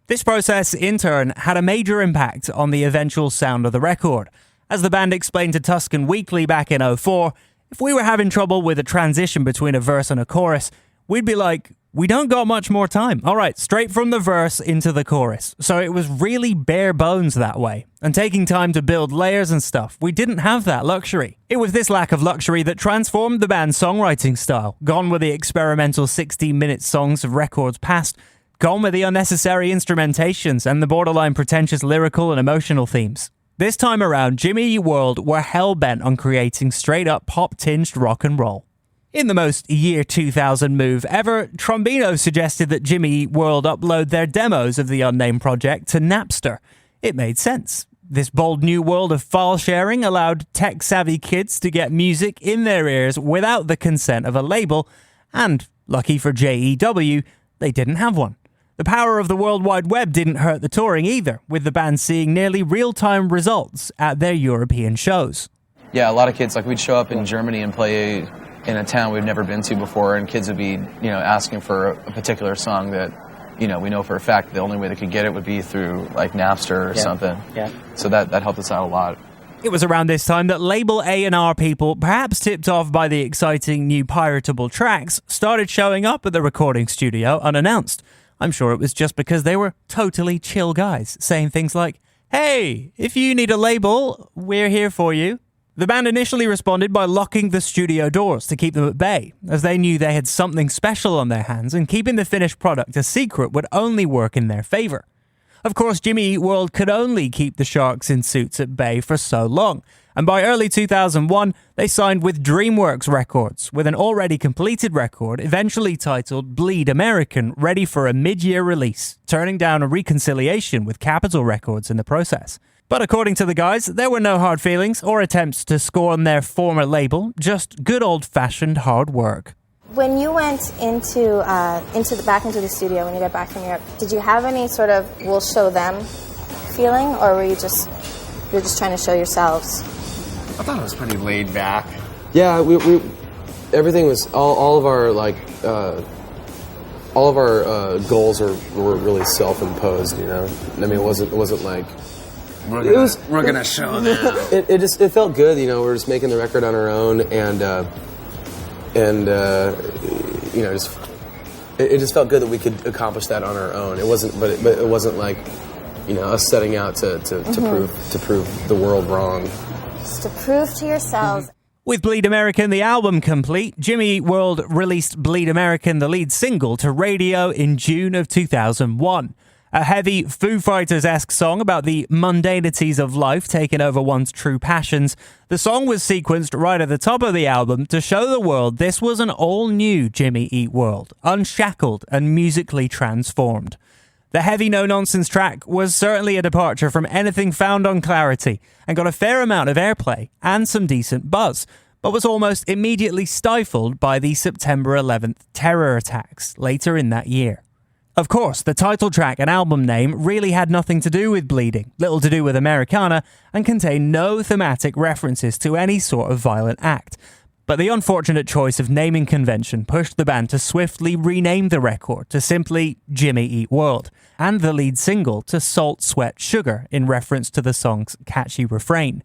This process, in turn, had a major impact on the eventual sound of the record. As the band explained to Tuscan Weekly back in 2004, if we were having trouble with a transition between a verse and a chorus, we'd be like, We don't got much more time. All right, straight from the verse into the chorus. So it was really bare bones that way. And taking time to build layers and stuff, we didn't have that luxury. It was this lack of luxury that transformed the band's songwriting style. Gone were the experimental 16-minute songs of records past. Gone were the unnecessary instrumentations and the borderline pretentious lyrical and emotional themes. This time around, Jimmy Eat World were hell-bent on creating straight-up pop-tinged rock and roll. In the most year 2000 move ever, Trombino suggested that Jimmy Eat World upload their demos of the unnamed project to Napster. It made sense. This bold new world of file sharing allowed tech-savvy kids to get music in their ears without the consent of a label, and, lucky for JEW, they didn't have one. The power of the World Wide Web didn't hurt the touring either, with the band seeing nearly real-time results at their European shows. Yeah, a lot of kids, like we'd show up in Germany and play in a town we've never been to before, and kids would be, asking for a particular song that, we know for a fact the only way they could get it would be through, like, Napster or something. Yeah. So that helped us out a lot. It was around this time that label A&R people, perhaps tipped off by the exciting new piratable tracks, started showing up at the recording studio unannounced. I'm sure it was just because they were totally chill guys, saying things like, "Hey, if you need a label, we're here for you." The band initially responded by locking the studio doors to keep them at bay, as they knew they had something special on their hands and keeping the finished product a secret would only work in their favor. Of course, Jimmy Eat World could only keep the sharks in suits at bay for so long, and by early 2001, they signed with DreamWorks Records, with an already completed record eventually titled Bleed American, ready for a mid-year release, turning down a reconciliation with Capitol Records in the process. But according to the guys, there were no hard feelings or attempts to scorn their former label, just good old-fashioned hard work. When you went back into the studio when you got back from Europe, did you have any sort of "we'll show them" feeling, or were you just trying to show yourselves? I thought it was pretty laid back. Yeah, we everything was all of our goals were really self-imposed. I mean, it wasn't like. We're gonna show them. It felt good, we're just making the record on our own, and it just felt good that we could accomplish that on our own. It wasn't, but it wasn't like, us setting out to prove the world wrong. Just to prove to yourselves. With Bleed American, the album complete, Jimmy Eat World released Bleed American, the lead single, to radio in June of 2001. A heavy Foo Fighters-esque song about the mundanities of life taking over one's true passions. The song was sequenced right at the top of the album to show the world this was an all-new Jimmy Eat World, unshackled and musically transformed. The heavy no-nonsense track was certainly a departure from anything found on Clarity and got a fair amount of airplay and some decent buzz, but was almost immediately stifled by the September 11th terror attacks later in that year. Of course, the title track and album name really had nothing to do with bleeding, little to do with Americana, and contained no thematic references to any sort of violent act. But the unfortunate choice of naming convention pushed the band to swiftly rename the record to simply Jimmy Eat World, and the lead single to Salt, Sweat, Sugar in reference to the song's catchy refrain.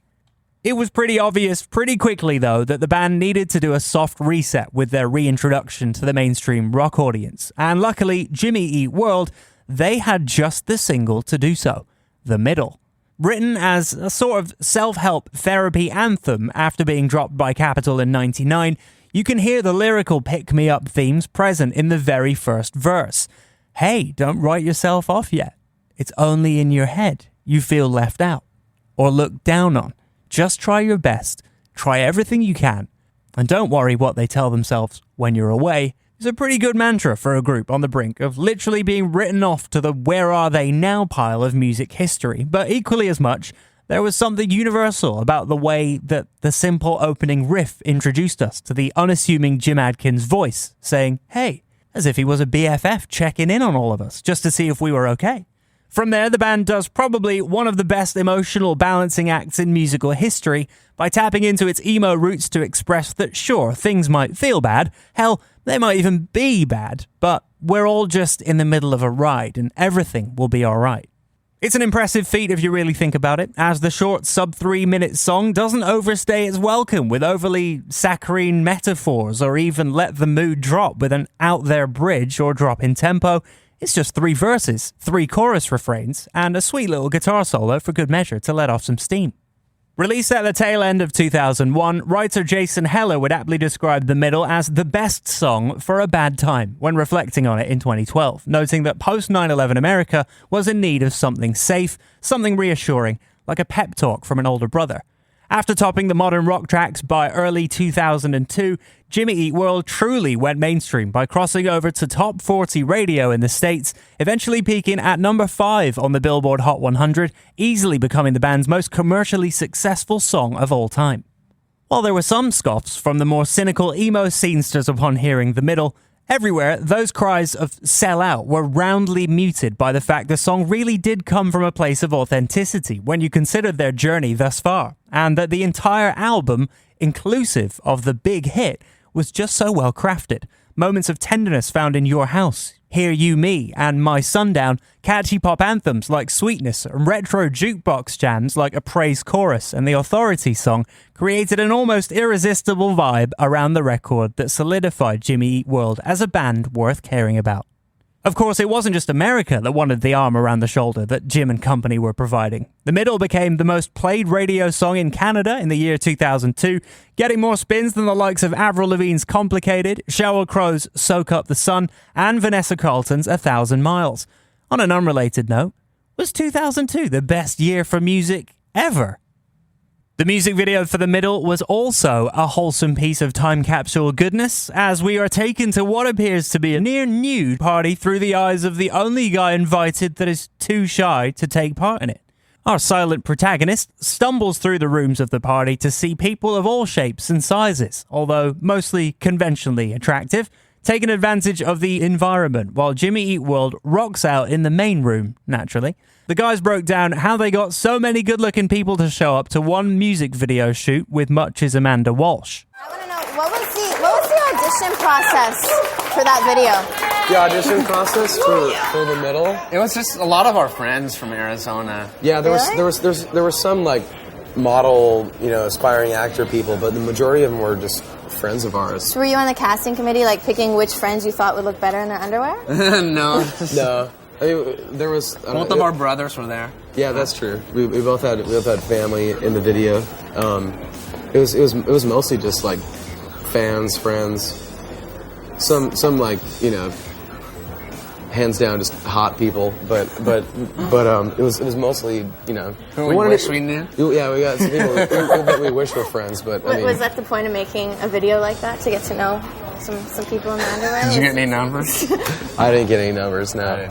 It was pretty obvious pretty quickly, though, that the band needed to do a soft reset with their reintroduction to the mainstream rock audience. And luckily, Jimmy Eat World, they had just the single to do so, The Middle. Written as a sort of self-help therapy anthem after being dropped by Capitol in '99, you can hear the lyrical pick-me-up themes present in the very first verse. Hey, don't write yourself off yet. It's only in your head you feel left out or looked down on. Just try your best, try everything you can, and don't worry what they tell themselves when you're away. It's a pretty good mantra for a group on the brink of literally being written off to the where are they now pile of music history, but equally as much, there was something universal about the way that the simple opening riff introduced us to the unassuming Jim Adkins' voice, saying, hey, as if he was a BFF checking in on all of us just to see if we were okay. From there, the band does probably one of the best emotional balancing acts in musical history by tapping into its emo roots to express that sure, things might feel bad, hell, they might even be bad, but we're all just in the middle of a ride and everything will be alright. It's an impressive feat if you really think about it, as the short sub-3-minute song doesn't overstay its welcome with overly saccharine metaphors or even let the mood drop with an out-there bridge or drop in tempo. It's just 3 verses, 3 chorus refrains, and a sweet little guitar solo for good measure to let off some steam. Released at the tail end of 2001, writer Jason Heller would aptly describe The Middle as the best song for a bad time when reflecting on it in 2012, noting that post-9/11 America was in need of something safe, something reassuring, like a pep talk from an older brother. After topping the modern rock tracks by early 2002, Jimmy Eat World truly went mainstream by crossing over to top 40 radio in the States, eventually peaking at number 5 on the Billboard Hot 100, easily becoming the band's most commercially successful song of all time. While there were some scoffs from the more cynical emo scenesters upon hearing The Middle, everywhere those cries of sell out were roundly muted by the fact the song really did come from a place of authenticity when you considered their journey thus far, and that the entire album, inclusive of the big hit, was just so well crafted. Moments of tenderness found in Your House, Hear You Me, and My Sundown, catchy pop anthems like Sweetness, and retro jukebox jams like A Praise Chorus and The Authority song created an almost irresistible vibe around the record that solidified Jimmy Eat World as a band worth caring about. Of course, it wasn't just America that wanted the arm around the shoulder that Jim and company were providing. The Middle became the most played radio song in Canada in the year 2002, getting more spins than the likes of Avril Lavigne's Complicated, Sheryl Crow's Soak Up the Sun, and Vanessa Carlton's 1,000 Miles. On an unrelated note, was 2002 the best year for music ever? The music video for The Middle was also a wholesome piece of time capsule goodness, as we are taken to what appears to be a near-nude party through the eyes of the only guy invited that is too shy to take part in it. Our silent protagonist stumbles through the rooms of the party to see people of all shapes and sizes, although mostly conventionally attractive, taking advantage of the environment while Jimmy Eat World rocks out in the main room, naturally. The guys broke down how they got so many good-looking people to show up to one music video shoot with Much's Amanda Walsh. I want to know, what was the audition process for that video? The audition process for The Middle? It was just a lot of our friends from Arizona. Yeah, there were some like model, aspiring actor people, but the majority of them were just friends of ours. So were you on the casting committee, like picking which friends you thought would look better in their underwear? No. No. I mean, there was both of our brothers were there. Yeah, that's true. We both had family in the video. It was mostly just like fans, friends. Some like hands down just hot people, but it was mostly Who we wish we knew. Yeah, we got some people that we wish were friends, but was that the point of making a video like that, to get to know some people in the underwear? Did you get any numbers? I didn't get any numbers. No.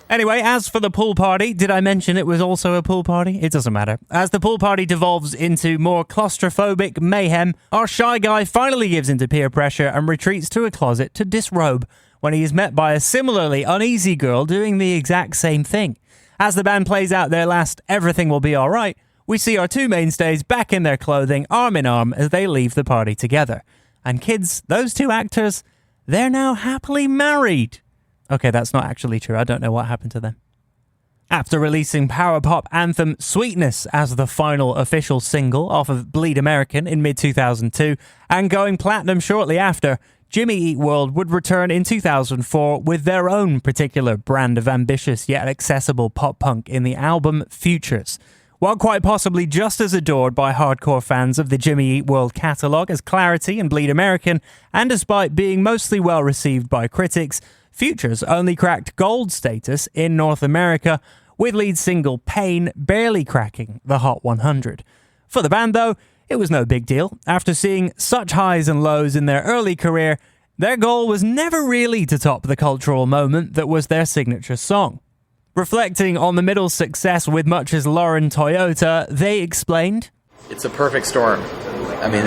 Anyway, as for the pool party, did I mention it was also a pool party? It doesn't matter. As the pool party devolves into more claustrophobic mayhem, our shy guy finally gives into peer pressure and retreats to a closet to disrobe when he is met by a similarly uneasy girl doing the exact same thing. As the band plays out their last Everything Will Be Alright, we see our 2 mainstays back in their clothing, arm in arm, as they leave the party together. And kids, those 2 actors, they're now happily married. Okay, that's not actually true. I don't know what happened to them. After releasing power pop anthem Sweetness as the final official single off of Bleed American in mid-2002 and going platinum shortly after, Jimmy Eat World would return in 2004 with their own particular brand of ambitious yet accessible pop-punk in the album Futures. While quite possibly just as adored by hardcore fans of the Jimmy Eat World catalogue as Clarity and Bleed American, and despite being mostly well received by critics, Futures only cracked gold status in North America, with lead single Pain barely cracking the Hot 100. For the band, though, it was no big deal. After seeing such highs and lows in their early career, their goal was never really to top the cultural moment that was their signature song. Reflecting on the Middle's success with Much's Lauren Toyota, they explained, It's a perfect storm. I mean,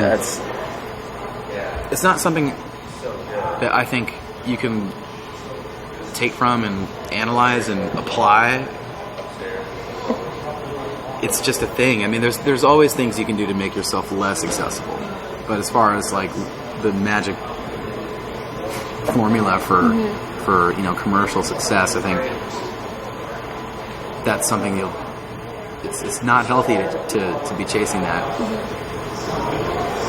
it's not something that I think you can take from and analyze and apply. It's just a thing. I mean, there's always things you can do to make yourself less accessible. But as far as like the magic formula for commercial success, I think that's something it's not healthy to be chasing that.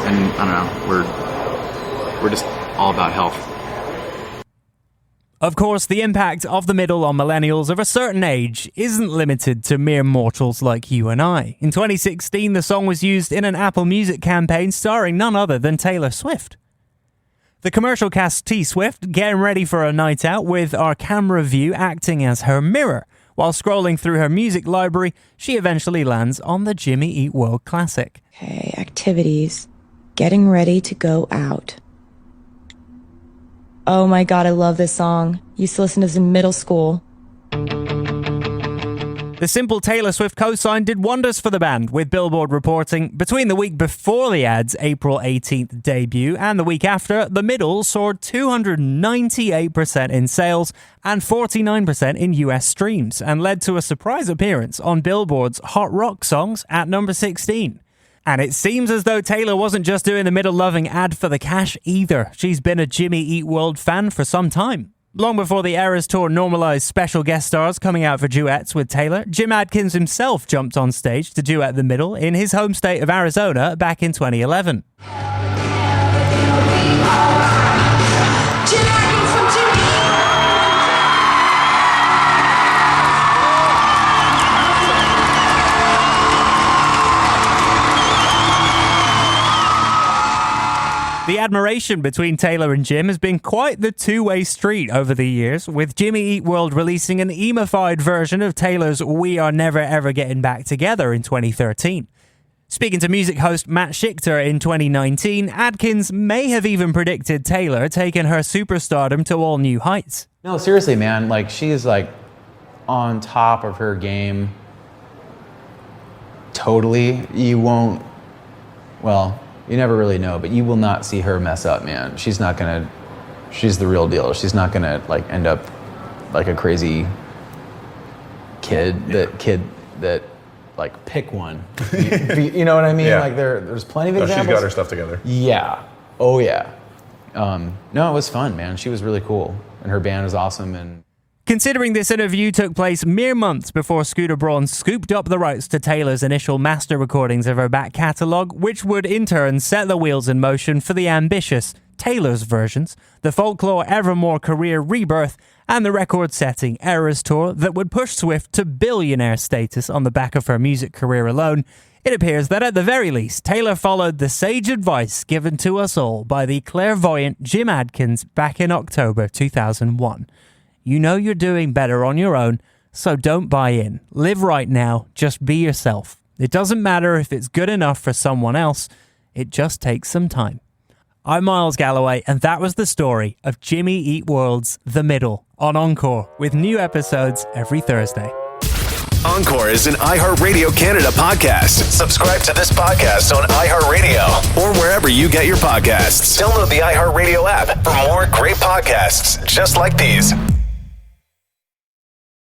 And I don't know, we're just all about health. Of course, the impact of the middle on millennials of a certain age isn't limited to mere mortals like you and I. In 2016, the song was used in an Apple Music campaign starring none other than Taylor Swift. The commercial cast T-Swift getting ready for a night out with our camera view acting as her mirror. While scrolling through her music library, she eventually lands on the Jimmy Eat World classic. Okay, activities. Getting ready to go out. Oh my god, I love this song. Used to listen to this in middle school. The simple Taylor Swift co-sign did wonders for the band, with Billboard reporting between the week before the ad's April 18th debut and the week after, the middle soared 298% in sales and 49% in US streams, and led to a surprise appearance on Billboard's Hot Rock Songs at number 16. And it seems as though Taylor wasn't just doing the middle-loving ad for the cash either. She's been a Jimmy Eat World fan for some time. Long before the Eras Tour normalized special guest stars coming out for duets with Taylor, Jim Adkins himself jumped on stage to duet the middle in his home state of Arizona back in 2011. The admiration between Taylor and Jim has been quite the two-way street over the years, with Jimmy Eat World releasing an emo-fied version of Taylor's We Are Never Ever Getting Back Together in 2013. Speaking to music host Matt Schichter in 2019, Adkins may have even predicted Taylor taking her superstardom to all new heights. No, seriously, man. Like, she's like on top of her game. Totally. You won't. Well, you never really know, but you will not see her mess up, man. She's not gonna. She's the real deal. She's not gonna like end up like a crazy kid. That like pick one. You know what I mean? Yeah. Like there's plenty of examples. She's got her stuff together. Yeah. Oh yeah. No, it was fun, man. She was really cool, and her band was awesome. And considering this interview took place mere months before Scooter Braun scooped up the rights to Taylor's initial master recordings of her back catalogue, which would in turn set the wheels in motion for the ambitious Taylor's versions, the Folklore Evermore career rebirth, and the record-setting Eras Tour that would push Swift to billionaire status on the back of her music career alone, it appears that at the very least, Taylor followed the sage advice given to us all by the clairvoyant Jim Adkins back in October 2001. You know you're doing better on your own, so don't buy in. Live right now, just be yourself. It doesn't matter if it's good enough for someone else, it just takes some time. I'm Miles Galloway, and that was the story of Jimmy Eat World's The Middle on Encore, with new episodes every Thursday. Encore is an iHeartRadio Canada podcast. Subscribe to this podcast on iHeartRadio or wherever you get your podcasts. Download the iHeartRadio app for more great podcasts just like these.